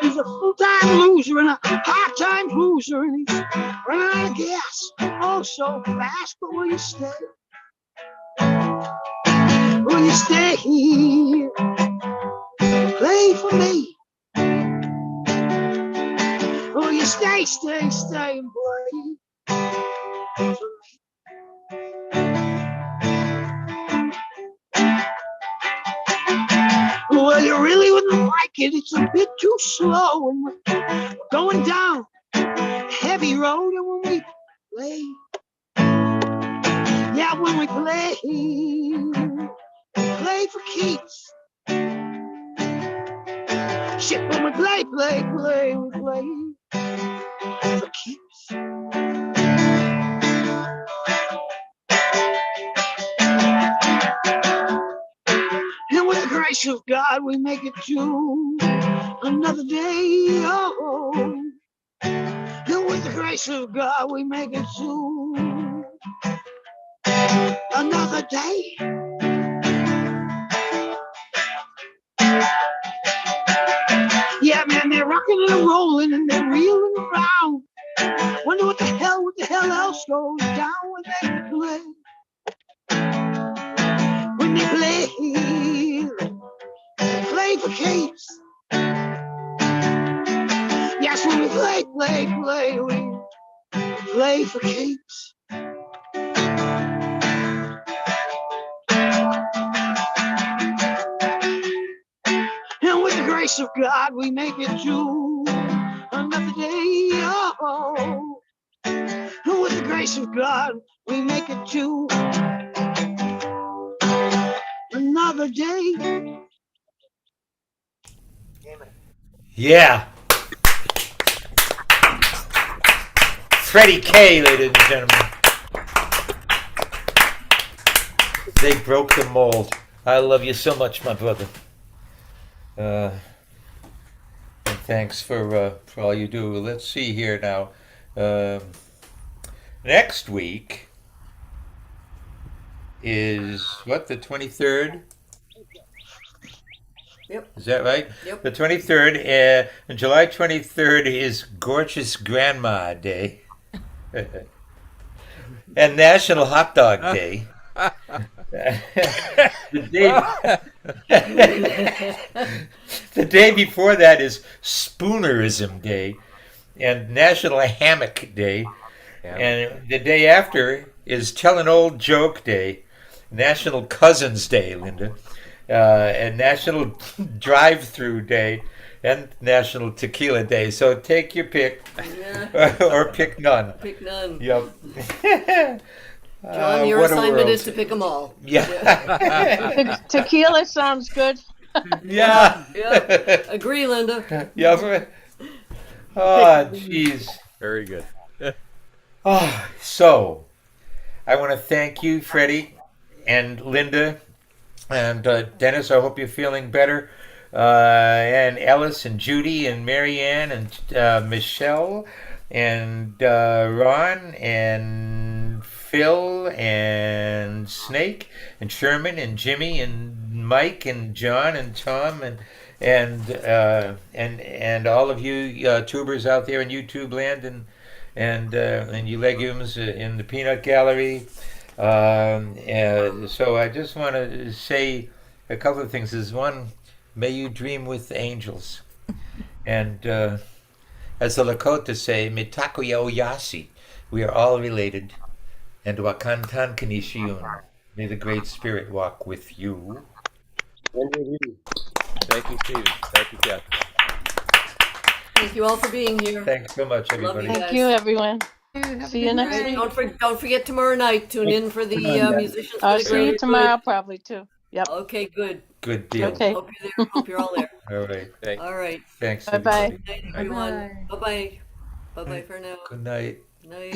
He's a full-time loser and a part-time loser, and he's running out of gas. Oh, so fast, but will you stay? Will you stay here? Play for me. Will you stay and play for me? Well, you really wouldn't like it. It's a bit too slow, and we're going down a heavy road. And when we play, yeah, when we play for keeps. Shit, when we play for keeps. And with the grace of God, we make it to another day. Oh, and with the grace of God, we make it to another day. Yeah, man, they're rocking and rolling and they're reeling around. Wonder what the hell else goes down when they play. When And they play for keeps. Yes, when we play, we play for keeps. And with the grace of God, we make it to another day. Oh, and with the grace of God, we make it to another day. Yeah. Freddie K, ladies and gentlemen. They broke the mold. I love you so much, my brother. And thanks for all you do. Let's see here now. Next week is what, the 23rd? Yep. Is that right? Yep. The 23rd, and July 23rd is Gorgeous Grandma Day. And National Hot Dog Day. the day before that is Spoonerism Day and National Hammock Day. And the day after is Tell an Old Joke Day, National Cousins Day, Linda, and National Drive-Through Day, and National Tequila Day. So take your pick, or pick none. Pick none. Yep. John, your assignment is to pick them all. Yeah. Tequila sounds good. Yeah. Yep. Agree, Linda. Yeah. Oh, jeez. Very good. Oh, so I want to thank you, Freddie and Linda and Dennis. I hope you're feeling better. And Ellis and Judy and Marianne and Michelle and Ron and Phil and Snake and Sherman and Jimmy and Mike and John and Tom and all of you tubers out there in YouTube land and you legumes in the peanut gallery. So I just want to say a couple of things. Is one, may you dream with angels, and as the Lakota say, Mitakuya Oyasi, we are all related, and Wakantan Kanishiyun, may the Great Spirit walk with you. And with you. Thank you, Steve. Thank you, Kath. Thank you all for being here. Thanks so much, everybody. Thank you, everyone. See you next week. Don't forget tomorrow night. Tune in for the musicians. I'll see you tomorrow probably too. Yep. Okay, good. Good deal. Okay. Hope you're there. Hope you're all there. All right. Thanks. All right. Thanks, Bye-bye. everybody. Good night, everyone. Bye-bye. Bye-bye for now. Good night. Night.